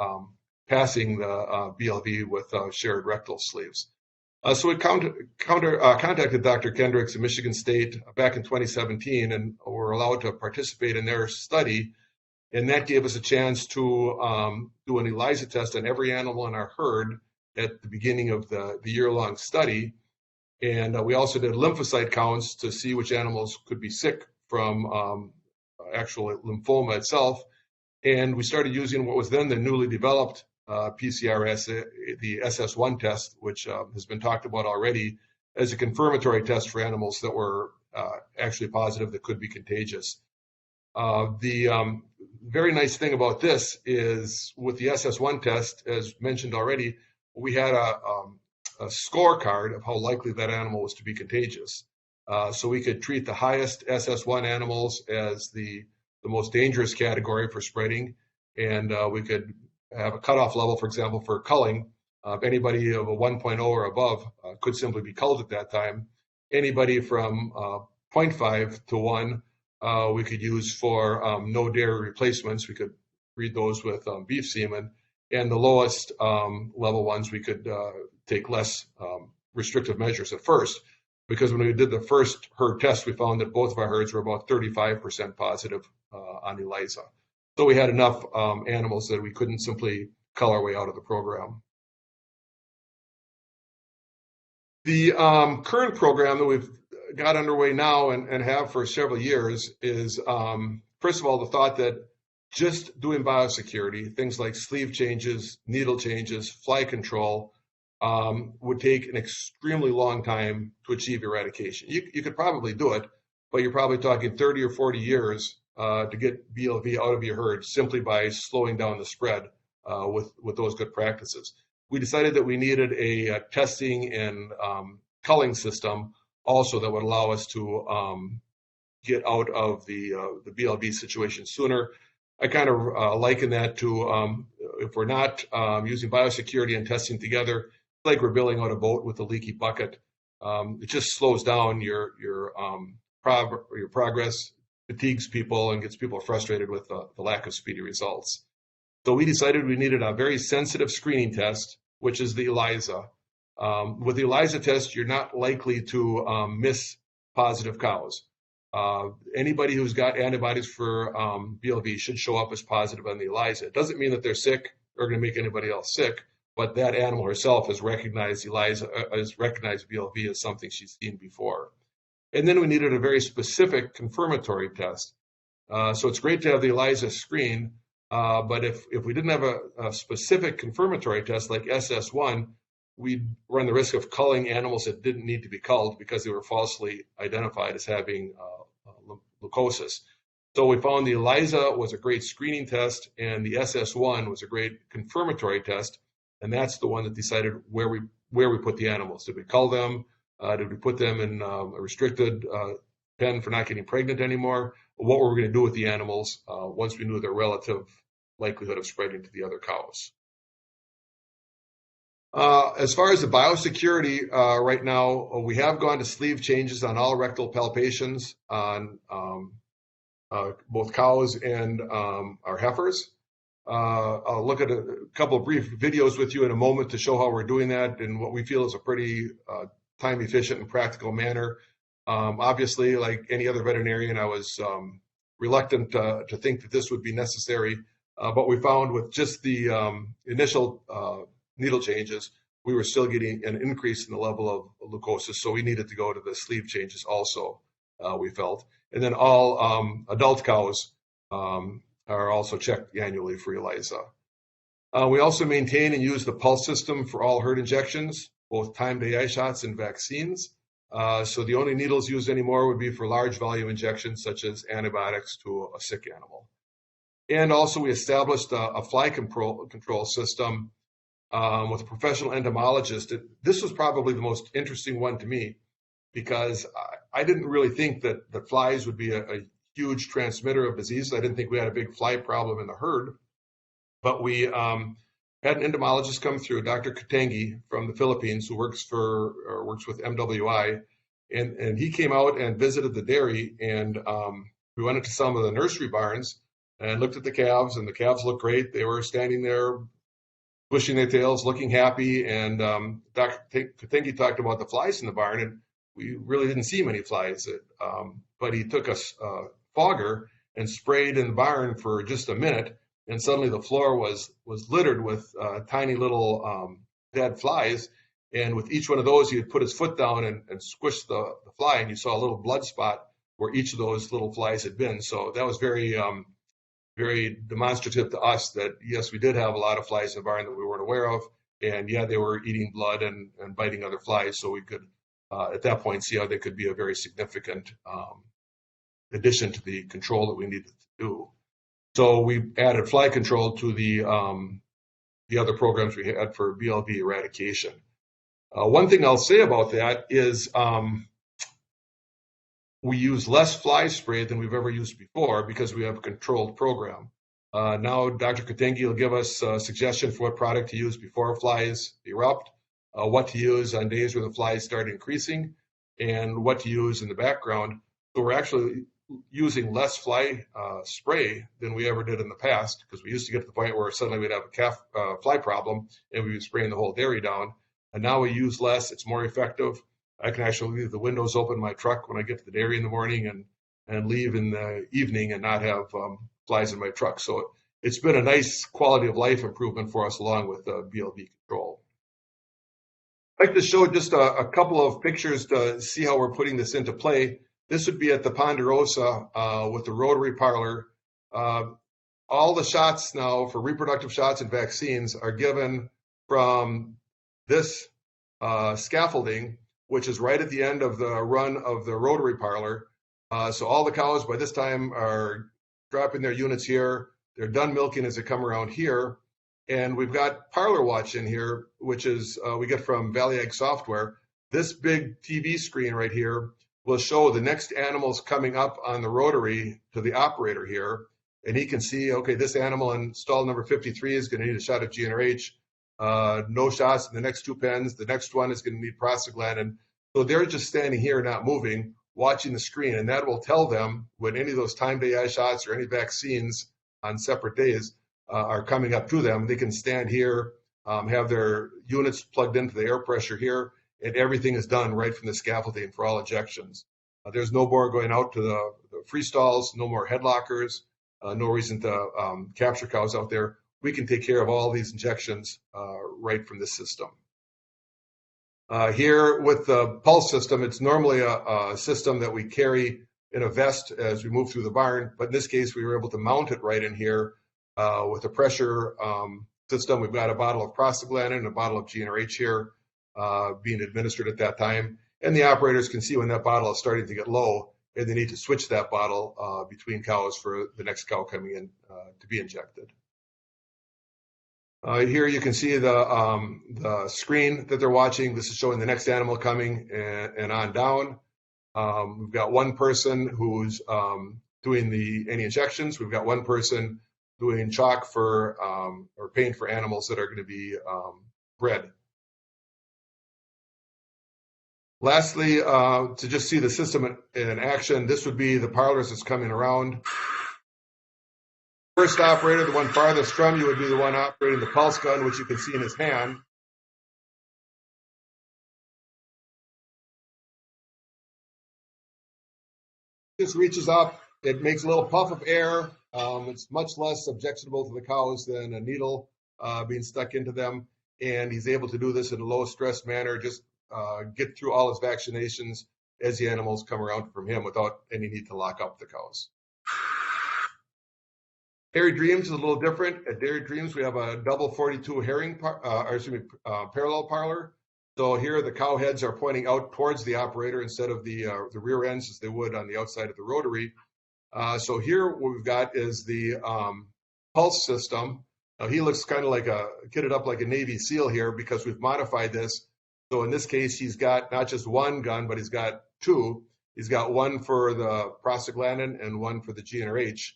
passing the BLV with shared rectal sleeves? So we contacted Dr. Kendrick in Michigan State back in 2017 and were allowed to participate in their study. And that gave us a chance to do an ELISA test on every animal in our herd at the beginning of the year-long study. And we also did lymphocyte counts to see which animals could be sick from actual lymphoma itself. And we started using what was then the newly developed PCR, the SS1 test, which has been talked about already, as a confirmatory test for animals that were actually positive that could be contagious. The very nice thing about this is with the SS1 test, as mentioned already, we had a scorecard of how likely that animal was to be contagious. So we could treat the highest SS1 animals as the most dangerous category for spreading, and we could have a cutoff level, for example, for culling. Anybody of a 1.0 or above could simply be culled at that time. Anybody from 0.5 to 1 we could use for no dairy replacements. We could breed those with beef semen. And the lowest level ones, we could take less restrictive measures at first, because when we did the first herd test, we found that both of our herds were about 35% positive on ELISA. So we had enough animals that we couldn't simply cull our way out of the program. The current program that we've got underway now and have for several years is, first of all, the thought that just doing biosecurity, things like sleeve changes, needle changes, fly control, would take an extremely long time to achieve eradication. You could probably do it, but you're probably talking 30 or 40 years to get BLV out of your herd simply by slowing down the spread with those good practices. We decided that we needed a testing and culling system also that would allow us to get out of the BLV situation sooner. I kind of liken that to if we're not using biosecurity and testing together, it's like we're building out a boat with a leaky bucket. It just slows down your progress, fatigues people, and gets people frustrated with the lack of speedy results. So we decided we needed a very sensitive screening test, which is the ELISA. With the ELISA test, you're not likely to miss positive cows. Anybody who's got antibodies for BLV should show up as positive on the ELISA. It doesn't mean that they're sick or going to make anybody else sick, but that animal herself has recognized BLV as something she's seen before. And then we needed a very specific confirmatory test. So it's great to have the ELISA screen, but if we didn't have a specific confirmatory test like SS1, we'd run the risk of culling animals that didn't need to be culled because they were falsely identified as having leukosis. So we found the ELISA was a great screening test, and the SS1 was a great confirmatory test, and that's the one that decided where we put the animals. Did we cull them? Did we put them in a restricted pen for not getting pregnant anymore? What were we going to do with the animals once we knew their relative likelihood of spreading to the other cows? As far as the biosecurity, right now, we have gone to sleeve changes on all rectal palpations on both cows and our heifers. I'll look at a couple of brief videos with you in a moment to show how we're doing that in what we feel is a pretty time-efficient and practical manner. Obviously, like any other veterinarian, I was reluctant to think that this would be necessary, but we found with just the initial needle changes, we were still getting an increase in the level of leukosis, so we needed to go to the sleeve changes also, we felt. And then all adult cows are also checked annually for ELISA. We also maintain and use the pulse system for all herd injections, both timed AI shots and vaccines. So the only needles used anymore would be for large volume injections, such as antibiotics to a sick animal. And also we established a fly control system with a professional entomologist. This was probably the most interesting one to me because I didn't really think that the flies would be a huge transmitter of disease. I didn't think we had a big fly problem in the herd. But we had an entomologist come through, Dr. Katangi from the Philippines, who works with MWI, and he came out and visited the dairy, and we went into some of the nursery barns and looked at the calves, and the calves looked great. They were standing there, pushing their tails, looking happy, and Dr. Katangi talked about the flies in the barn, and we really didn't see many flies, but he took a fogger and sprayed in the barn for just a minute, and suddenly the floor was littered with tiny little dead flies. And with each one of those, he would put his foot down and squish the fly, and you saw a little blood spot where each of those little flies had been. So that was very demonstrative to us that, yes, we did have a lot of flies in the barn that we weren't aware of. And yeah, they were eating blood and biting other flies. So we could, at that point, see how they could be a very significant addition to the control that we needed to do. So we added fly control to the other programs we had for BLV eradication. One thing I'll say about that is we use less fly spray than we've ever used before because we have a controlled program. Now Dr. Katangi will give us a suggestion for what product to use before flies erupt, what to use on days where the flies start increasing, and what to use in the background. So we're actually using less fly spray than we ever did in the past, because we used to get to the point where suddenly we'd have a calf fly problem and we'd be spraying the whole dairy down. And now we use less, it's more effective. I can actually leave the windows open in my truck when I get to the dairy in the morning and leave in the evening and not have flies in my truck. So it's been a nice quality of life improvement for us along with BLV control. I'd like to show just a couple of pictures to see how we're putting this into play. This would be at the Ponderosa with the rotary parlor. All the shots now for reproductive shots and vaccines are given from this scaffolding, which is right at the end of the run of the rotary parlor. So all the cows by this time are dropping their units here. They're done milking as they come around here. And we've got Parlor Watch in here, which is we get from Valley Ag Software. This big TV screen right here will show the next animals coming up on the rotary to the operator here. And he can see, okay, this animal in stall number 53 is going to need a shot of GnRH. No shots in the next two pens. The next one is going to need prostaglandin. So they're just standing here, not moving, watching the screen. And that will tell them when any of those timed AI shots or any vaccines on separate days are coming up to them. They can stand here, have their units plugged into the air pressure here, and everything is done right from the scaffolding for all injections. There's no more going out to the free stalls, no more headlockers, no reason to capture cows out there. We can take care of all these injections right from this system. Here with the pulse system, it's normally a system that we carry in a vest as we move through the barn, but in this case, we were able to mount it right in here with a pressure system. We've got a bottle of prostaglandin and a bottle of GnRH here being administered at that time. And the operators can see when that bottle is starting to get low, and they need to switch that bottle between cows for the next cow coming in to be injected. Here you can see the screen that they're watching. This is showing the next animal coming and on down. We've got one person who's doing any injections. We've got one person doing chalk for or paint for animals that are going to be bred. Lastly, to just see the system in action, this would be the parlors that's coming around. First operator, the one farthest from you, would be the one operating the pulse gun, which you can see in his hand. Just reaches up, it makes a little puff of air. It's much less objectionable to the cows than a needle being stuck into them. And he's able to do this in a low stress manner, just get through all his vaccinations as the animals come around from him without any need to lock up the cows. Dairy Dreams is a little different. At Dairy Dreams, we have a double 42 parallel parlor. So here the cow heads are pointing out towards the operator instead of the rear ends as they would on the outside of the rotary. So here what we've got is the pulse system. Now he looks kind of like kitted up like a Navy SEAL here because we've modified this. So in this case, he's got not just one gun, but he's got two. He's got one for the prostaglandin and one for the GnRH.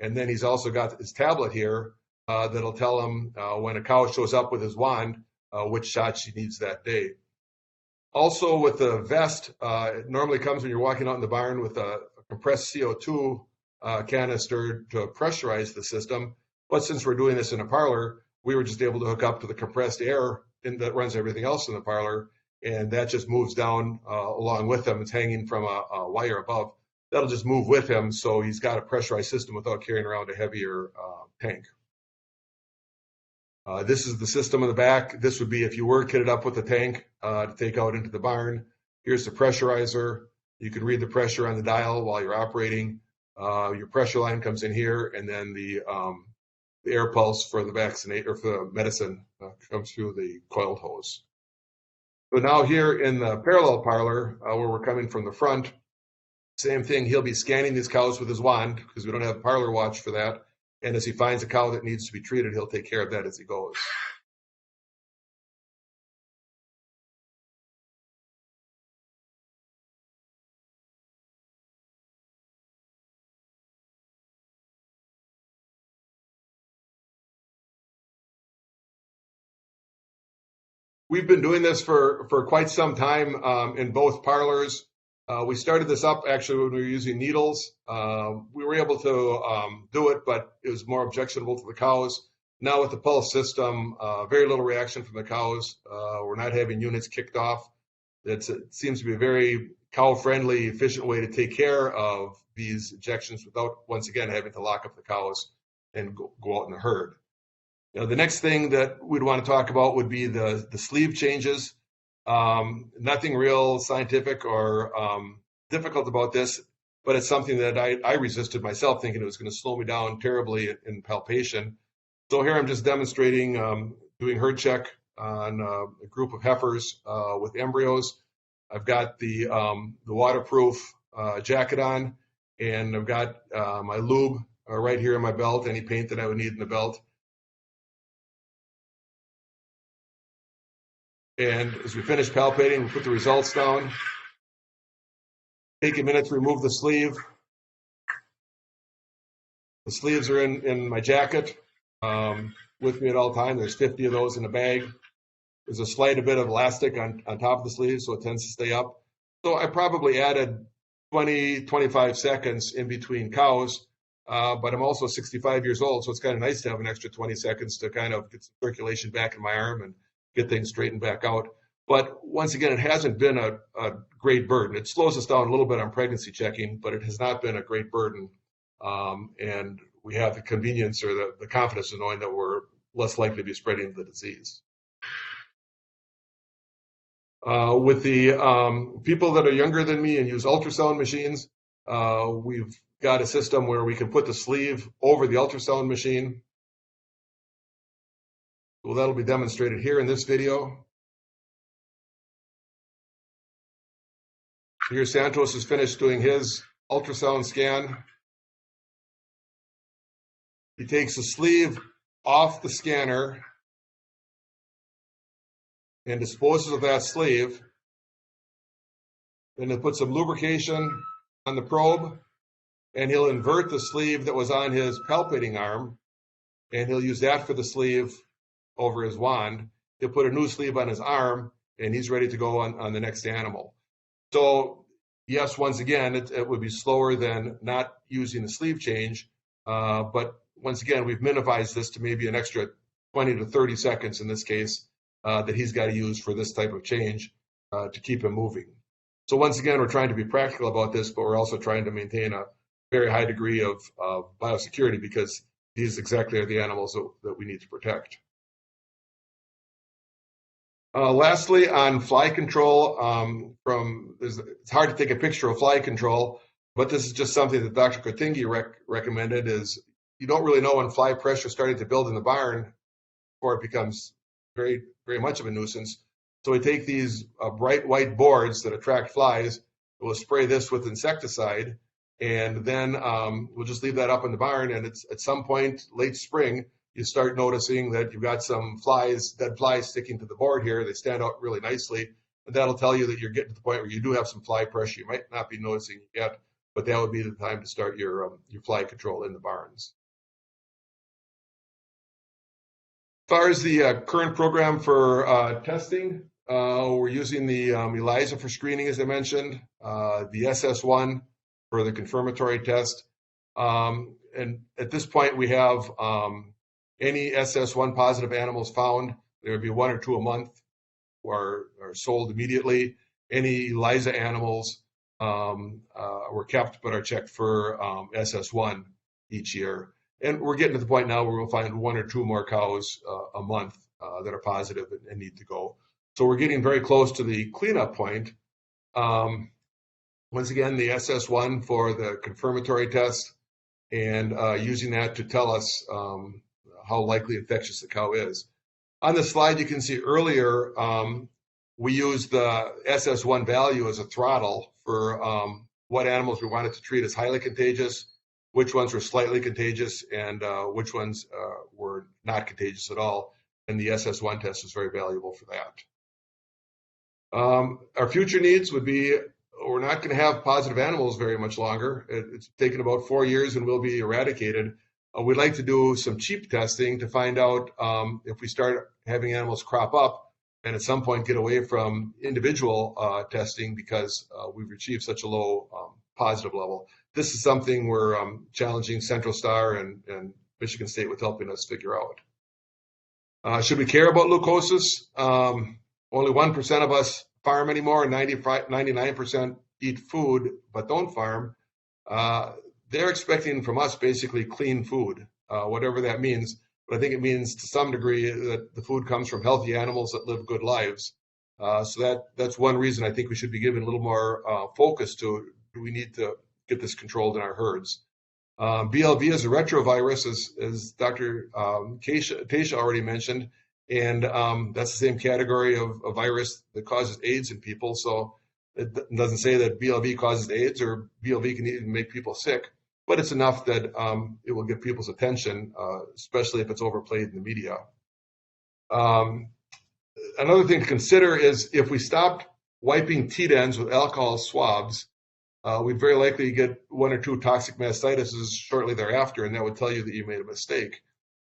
And then he's also got his tablet here that'll tell him when a cow shows up with his wand, which shot she needs that day. Also with the vest, it normally comes when you're walking out in the barn with a compressed CO2 canister to pressurize the system. But since we're doing this in a parlor, we were just able to hook up to the compressed air that runs everything else in the parlor, and that just moves down along with him. It's hanging from a wire above. That'll just move with him, so he's got a pressurized system without carrying around a heavier tank. This is the system in the back. This would be if you were kitted up with a tank to take out into the barn. Here's the pressurizer. You can read the pressure on the dial while you're operating. Your pressure line comes in here, and then the air pulse for the vaccinate or for the medicine comes through the coiled hose. So now here in the parallel parlor, where we're coming from the front, same thing. He'll be scanning these cows with his wand because we don't have parlor watch for that. And as he finds a cow that needs to be treated, he'll take care of that as he goes. We've been doing this for quite some time in both parlors. We started this up actually when we were using needles. We were able to do it, but it was more objectionable to the cows. Now with the pulse system, very little reaction from the cows. We're not having units kicked off. It seems to be a very cow-friendly, efficient way to take care of these injections without, once again, having to lock up the cows and go out in the herd. The next thing that we'd want to talk about would be the sleeve changes. Nothing real scientific or difficult about this, but it's something that I resisted myself, thinking it was going to slow me down terribly in palpation. So here I'm just demonstrating doing herd check on a group of heifers with embryos. I've got the waterproof jacket on, and I've got my lube right here in my belt, any paint that I would need in the belt. And as we finish palpating, we put the results down. Take a minute to remove the sleeve. The sleeves are in my jacket with me at all times. There's 50 of those in a bag. There's a slight bit of elastic on top of the sleeve, so it tends to stay up. So I probably added 20, 25 seconds in between cows, but I'm also 65 years old, so it's kind of nice to have an extra 20 seconds to kind of get some circulation back in my arm and get things straightened back out. But once again, it hasn't been a great burden. It slows us down a little bit on pregnancy checking, but it has not been a great burden. And we have the convenience or the confidence of knowing that we're less likely to be spreading the disease. With the people that are younger than me and use ultrasound machines, we've got a system where we can put the sleeve over the ultrasound machine. Well, that'll be demonstrated here in this video. Here, Santos is finished doing his ultrasound scan. He takes the sleeve off the scanner and disposes of that sleeve. Then he'll put some lubrication on the probe, and he'll invert the sleeve that was on his palpating arm, and he'll use that for the sleeve over his wand. He'll put a new sleeve on his arm, and he's ready to go on the next animal. So yes, once again, it would be slower than not using the sleeve change, but once again, we've minimized this to maybe an extra 20 to 30 seconds in this case that he's got to use for this type of change to keep him moving. So once again, we're trying to be practical about this, but we're also trying to maintain a very high degree of biosecurity because these exactly are the animals that we need to protect. Lastly, on fly control, it's hard to take a picture of fly control, but this is just something that Dr. Kotingi recommended. Is you don't really know when fly pressure is starting to build in the barn before it becomes very, very much of a nuisance. So we take these bright white boards that attract flies, we'll spray this with insecticide, and then we'll just leave that up in the barn, and it's at some point late spring, you start noticing that you've got some flies, dead flies sticking to the board here. They stand out really nicely. And that'll tell you that you're getting to the point where you do have some fly pressure. You might not be noticing it yet, but that would be the time to start your fly control in the barns. far as the current program for testing, we're using the ELISA for screening, as I mentioned, the SS1 for the confirmatory test. And at this point, we have any SS1 positive animals found. There would be 1 or 2 a month are sold immediately. Any ELISA animals were kept but are checked for SS1 each year. And we're getting to the point now where we'll find 1 or 2 more cows a month that are positive and need to go. So we're getting very close to the cleanup point. Once again, the SS1 for the confirmatory test, and using that to tell us how likely infectious the cow is. On the slide, you can see earlier, we used the SS1 value as a throttle for what animals we wanted to treat as highly contagious, which ones were slightly contagious, and which ones were not contagious at all. And the SS1 test is very valuable for that. Our future needs would be, we're not going to have positive animals very much longer. It's taken about 4 years and will be eradicated. We'd like to do some cheap testing to find out if we start having animals crop up and at some point get away from individual testing because we've achieved such a low positive level. This is something we're challenging CentralStar and Michigan State with helping us figure out. Should we care about leukosis? Only 1% of us farm anymore, 99% eat food but don't farm. They're expecting from us basically clean food, whatever that means. But I think it means to some degree that the food comes from healthy animals that live good lives. So that's one reason I think we should be giving a little more focus to, do we need to get this controlled in our herds. BLV is a retrovirus, as Dr. Tasia already mentioned, and that's the same category of a virus that causes AIDS in people. So it doesn't say that BLV causes AIDS or BLV can even make people sick, but it's enough that it will get people's attention, especially if it's overplayed in the media. Another thing to consider is if we stopped wiping teat ends with alcohol swabs, we'd very likely get 1 or 2 toxic mastitis shortly thereafter, and that would tell you that you made a mistake.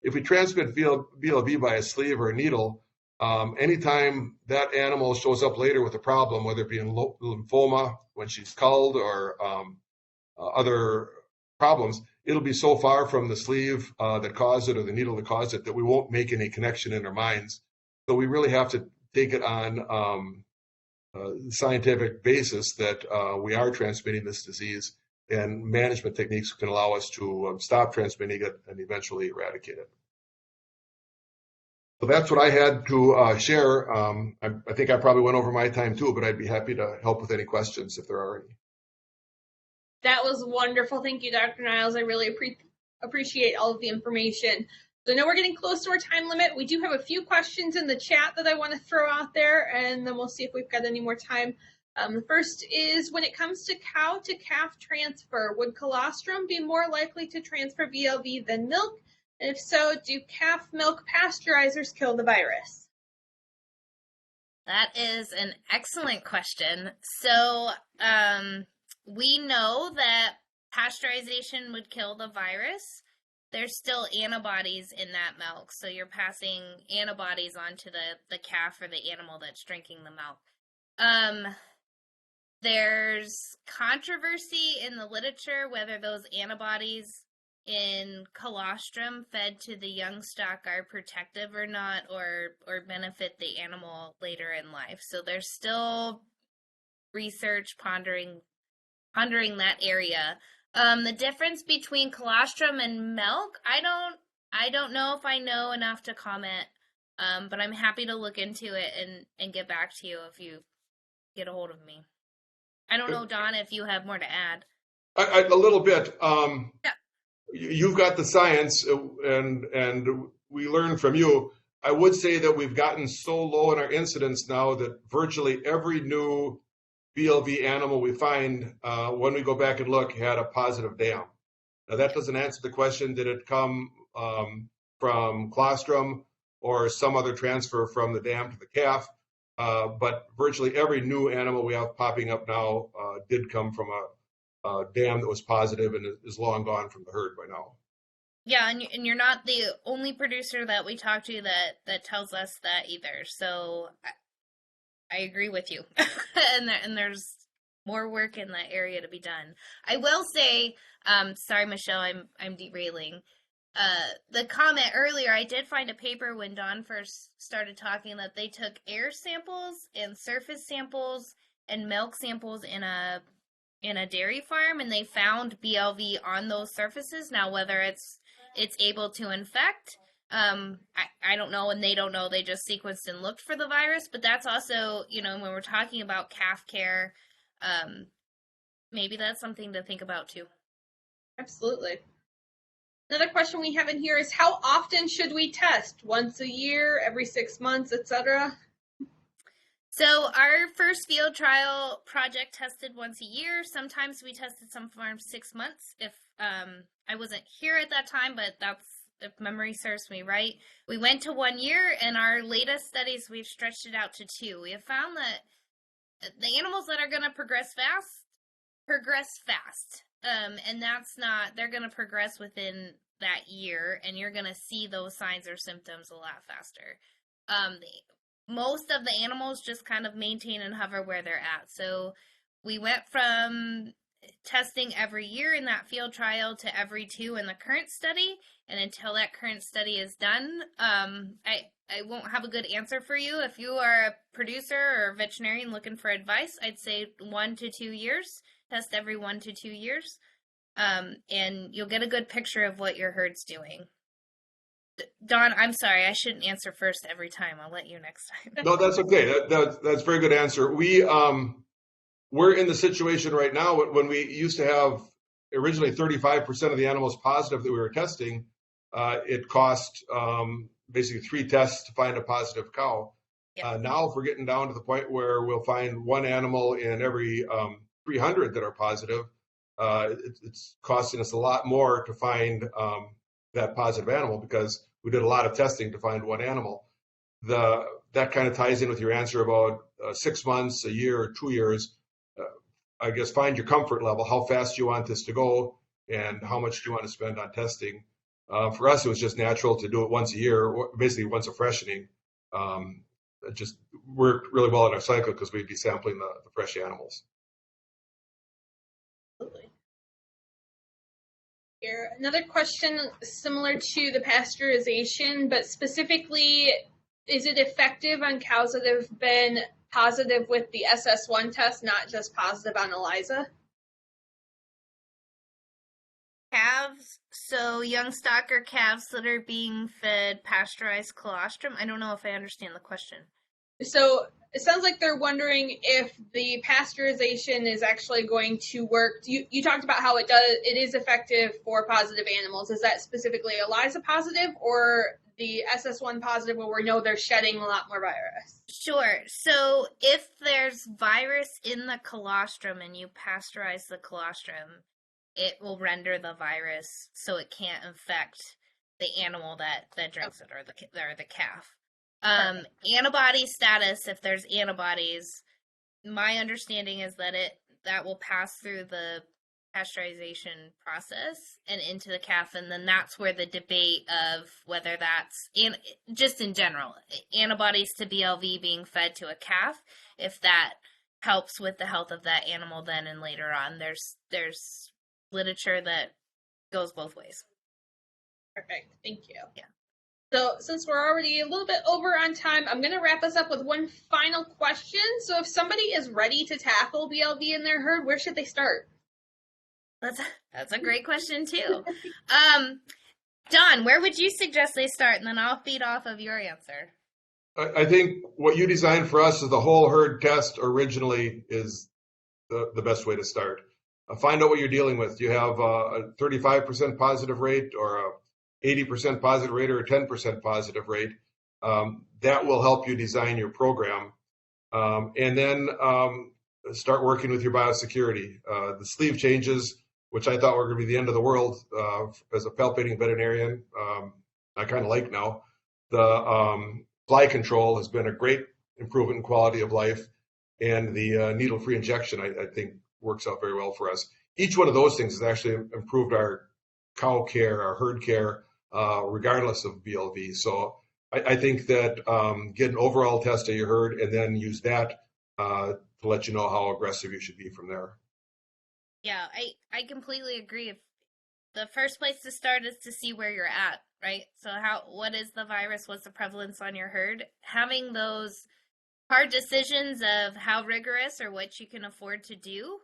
If we transmit BLV by a sleeve or a needle, anytime that animal shows up later with a problem, whether it be in lymphoma, when she's culled, or other problems, it'll be so far from the sleeve that caused it or the needle that caused it that we won't make any connection in our minds. So we really have to take it on scientific basis that we are transmitting this disease, and management techniques can allow us to stop transmitting it and eventually eradicate it. So that's what I had to share. I think I probably went over my time too, but I'd be happy to help with any questions if there are any. That was wonderful. Thank you, Dr. Niles. I really appreciate all of the information. So I know we're getting close to our time limit. We do have a few questions in the chat that I want to throw out there, and then we'll see if we've got any more time. The first is, when it comes to cow-to-calf transfer, would colostrum be more likely to transfer BLV than milk? And if so, do calf milk pasteurizers kill the virus? That is an excellent question. So we know that pasteurization would kill the virus. There's still antibodies in that milk, so you're passing antibodies onto the calf or the animal that's drinking the milk. There's controversy in the literature whether those antibodies in colostrum fed to the young stock are protective or not, or benefit the animal later in life. So there's still research pondering that area. The difference between colostrum and milk, I don't know if I know enough to comment, but I'm happy to look into it and get back to you if you get a hold of me. I don't know, Don, if you have more to add. A little bit. Yeah. You've got the science, and we learn from you. I would say that we've gotten so low in our incidence now that virtually every new BLV animal we find, when we go back and look, had a positive dam. Now, that doesn't answer the question, did it come from colostrum or some other transfer from the dam to the calf? But virtually every new animal we have popping up now did come from a dam that was positive and is long gone from the herd by now. Yeah, and you're not the only producer that we talk to that tells us that either. So I agree with you. And there's more work in that area to be done. I will say, sorry, Michelle, I'm derailing. The comment earlier, I did find a paper when Dawn first started talking that they took air samples and surface samples and milk samples in a dairy farm, and they found BLV on those surfaces. Now, whether it's able to infect, I don't know, and they don't know. They just sequenced and looked for the virus. But that's also, when we're talking about calf care, maybe that's something to think about too. Absolutely. Another question we have in here is, how often should we test? Once a year, every 6 months, etc.? So our first field trial project tested once a year. Sometimes we tested some farms 6 months. If I wasn't here at that time, but that's, if memory serves me right. We went to 1 year, and our latest studies, we've stretched it out to 2. We have found that the animals that are going to progress fast. And that's not, they're going to progress within that year, and you're going to see those signs or symptoms a lot faster. Most of the animals just kind of maintain and hover where they're at. So we went from testing every year in that field trial to every 2 in the current study. And until that current study is done, I won't have a good answer for you. If you are a producer or a veterinarian looking for advice, I'd say 1 to 2 years. Test every 1 to 2 years. And you'll get a good picture of what your herd's doing. Dawn, I'm sorry, I shouldn't answer first every time. I'll let you next time. No, that's okay. That's a very good answer. We're in the situation right now when we used to have originally 35% of the animals positive that we were testing. It cost basically 3 tests to find a positive cow. Yep. Now, if we're getting down to the point where we'll find 1 animal in every 300 that are positive, it's costing us a lot more to find that positive animal, because we did a lot of testing to find 1 animal. That kind of ties in with your answer about 6 months, a year, or 2 years. I guess find your comfort level, how fast you want this to go, and how much do you want to spend on testing. For us, it was just natural to do it once a year, basically once a freshening. It just worked really well in our cycle because we'd be sampling the fresh animals. Absolutely. Here, another question similar to the pasteurization, but specifically, is it effective on cows that have been positive with the SS1 test, not just positive on ELISA? Calves, so young stocker calves that are being fed pasteurized colostrum. I don't know if I understand the question. So it sounds like they're wondering if the pasteurization is actually going to work. You talked about how it is effective for positive animals. Is that specifically ELISA positive or the SS1 positive, where we know they're shedding a lot more virus? Sure. So if there's virus in the colostrum and you pasteurize the colostrum, it will render the virus so it can't infect the animal that drinks it, or the calf. Antibody status, if there's antibodies, my understanding is that will pass through the pasteurization process and into the calf, and then that's where the debate of whether that's, just in general, antibodies to BLV being fed to a calf, if that helps with the health of that animal then and later on. There's literature that goes both ways. Perfect. Thank you. Yeah. So since we're already a little bit over on time, I'm going to wrap us up with one final question. So if somebody is ready to tackle BLV in their herd, where should they start? That's a great question too. Dawn, where would you suggest they start? And then I'll feed off of your answer. I think what you designed for us is the whole herd test originally is the best way to start. Find out what you're dealing with. Do you have a 35% positive rate, or a 80% positive rate, or a 10% positive rate? That will help you design your program. And then start working with your biosecurity. The sleeve changes, which I thought were going to be the end of the world as a palpating veterinarian, I kind of like now. The fly control has been a great improvement in quality of life, and the needle-free injection, I think, works out very well for us. Each one of those things has actually improved our cow care or herd care, regardless of BLV. So I think that get an overall test of your herd and then use that to let you know how aggressive you should be from there. Yeah, I completely agree. If the first place to start is to see where you're at, right? So what is the virus? What's the prevalence on your herd? Having those hard decisions of how rigorous or what you can afford to do,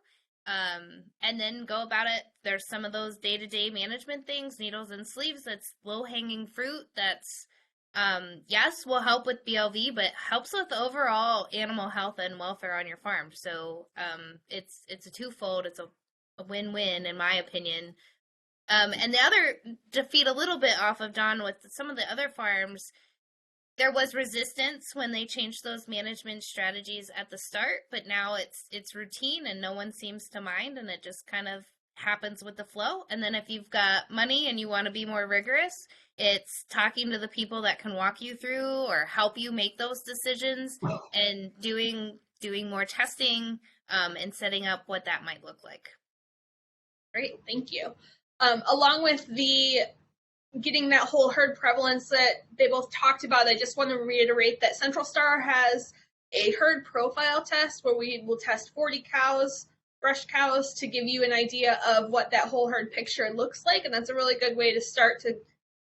and then go about it. There's some of those day-to-day management things, needles and sleeves, that's low-hanging fruit. That's yes, will help with BLV, but helps with overall animal health and welfare on your farm. So it's a twofold. It's a win-win, in my opinion. And the other, to feed a little bit off of Don, with some of the other farms, there was resistance when they changed those management strategies at the start, but now it's routine and no one seems to mind, and it just kind of happens with the flow. And then if you've got money and you want to be more rigorous, it's talking to the people that can walk you through or help you make those decisions, and doing more testing, and setting up what that might look like. Great, thank you. Along with the getting that whole herd prevalence that they both talked about, I just want to reiterate that CentralStar has a herd profile test where we will test 40 cows, fresh cows, to give you an idea of what that whole herd picture looks like. And that's a really good way to start to,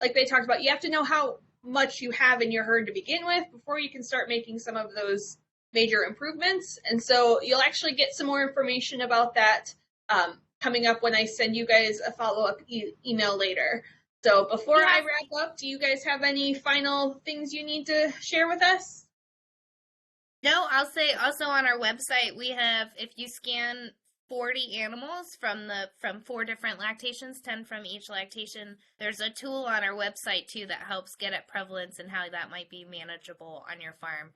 like they talked about, you have to know how much you have in your herd to begin with before you can start making some of those major improvements. And so you'll actually get some more information about that coming up when I send you guys a follow-up email later. So before I wrap up, do you guys have any final things you need to share with us? No, I'll say also on our website, we have, if you scan 40 animals from 4 different lactations, 10 from each lactation, there's a tool on our website too that helps get at prevalence and how that might be manageable on your farm.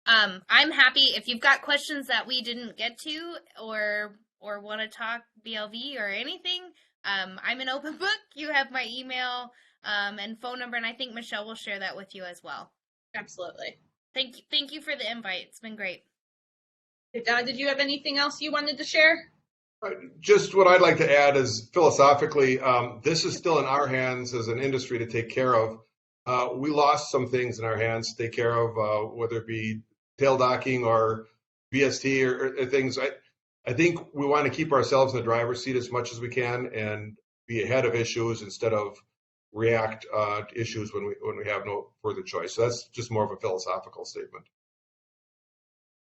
I'm happy if you've got questions that we didn't get to, or want to talk BLV or anything. I'm an open book. You have my email and phone number, and I think Michelle will share that with you as well. Absolutely. Thank you for the invite. It's been great. Don, did you have anything else you wanted to share? Just what I'd like to add is, philosophically, this is still in our hands as an industry to take care of. We lost some things in our hands to take care of, whether it be tail docking or BST or things. I think we want to keep ourselves in the driver's seat as much as we can and be ahead of issues instead of react to issues when we have no further choice. So that's just more of a philosophical statement.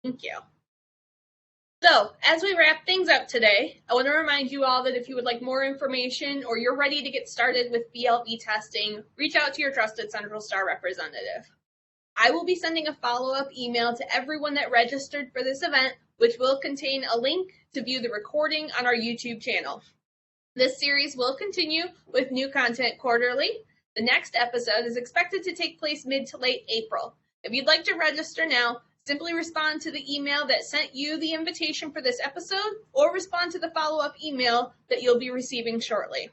Thank you. So as we wrap things up today, I want to remind you all that if you would like more information or you're ready to get started with BLV testing, reach out to your trusted CentralStar representative. I will be sending a follow-up email to everyone that registered for this event, which will contain a link to view the recording on our YouTube channel. This series will continue with new content quarterly. The next episode is expected to take place mid to late April. If you'd like to register now, simply respond to the email that sent you the invitation for this episode, or respond to the follow-up email that you'll be receiving shortly.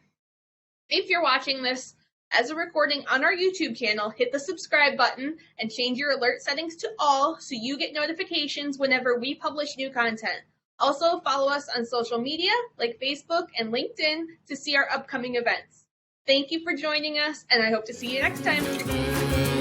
If you're watching this as a recording on our YouTube channel, hit the subscribe button and change your alert settings to all so you get notifications whenever we publish new content. Also, follow us on social media like Facebook and LinkedIn to see our upcoming events. Thank you for joining us, and I hope to see you next time.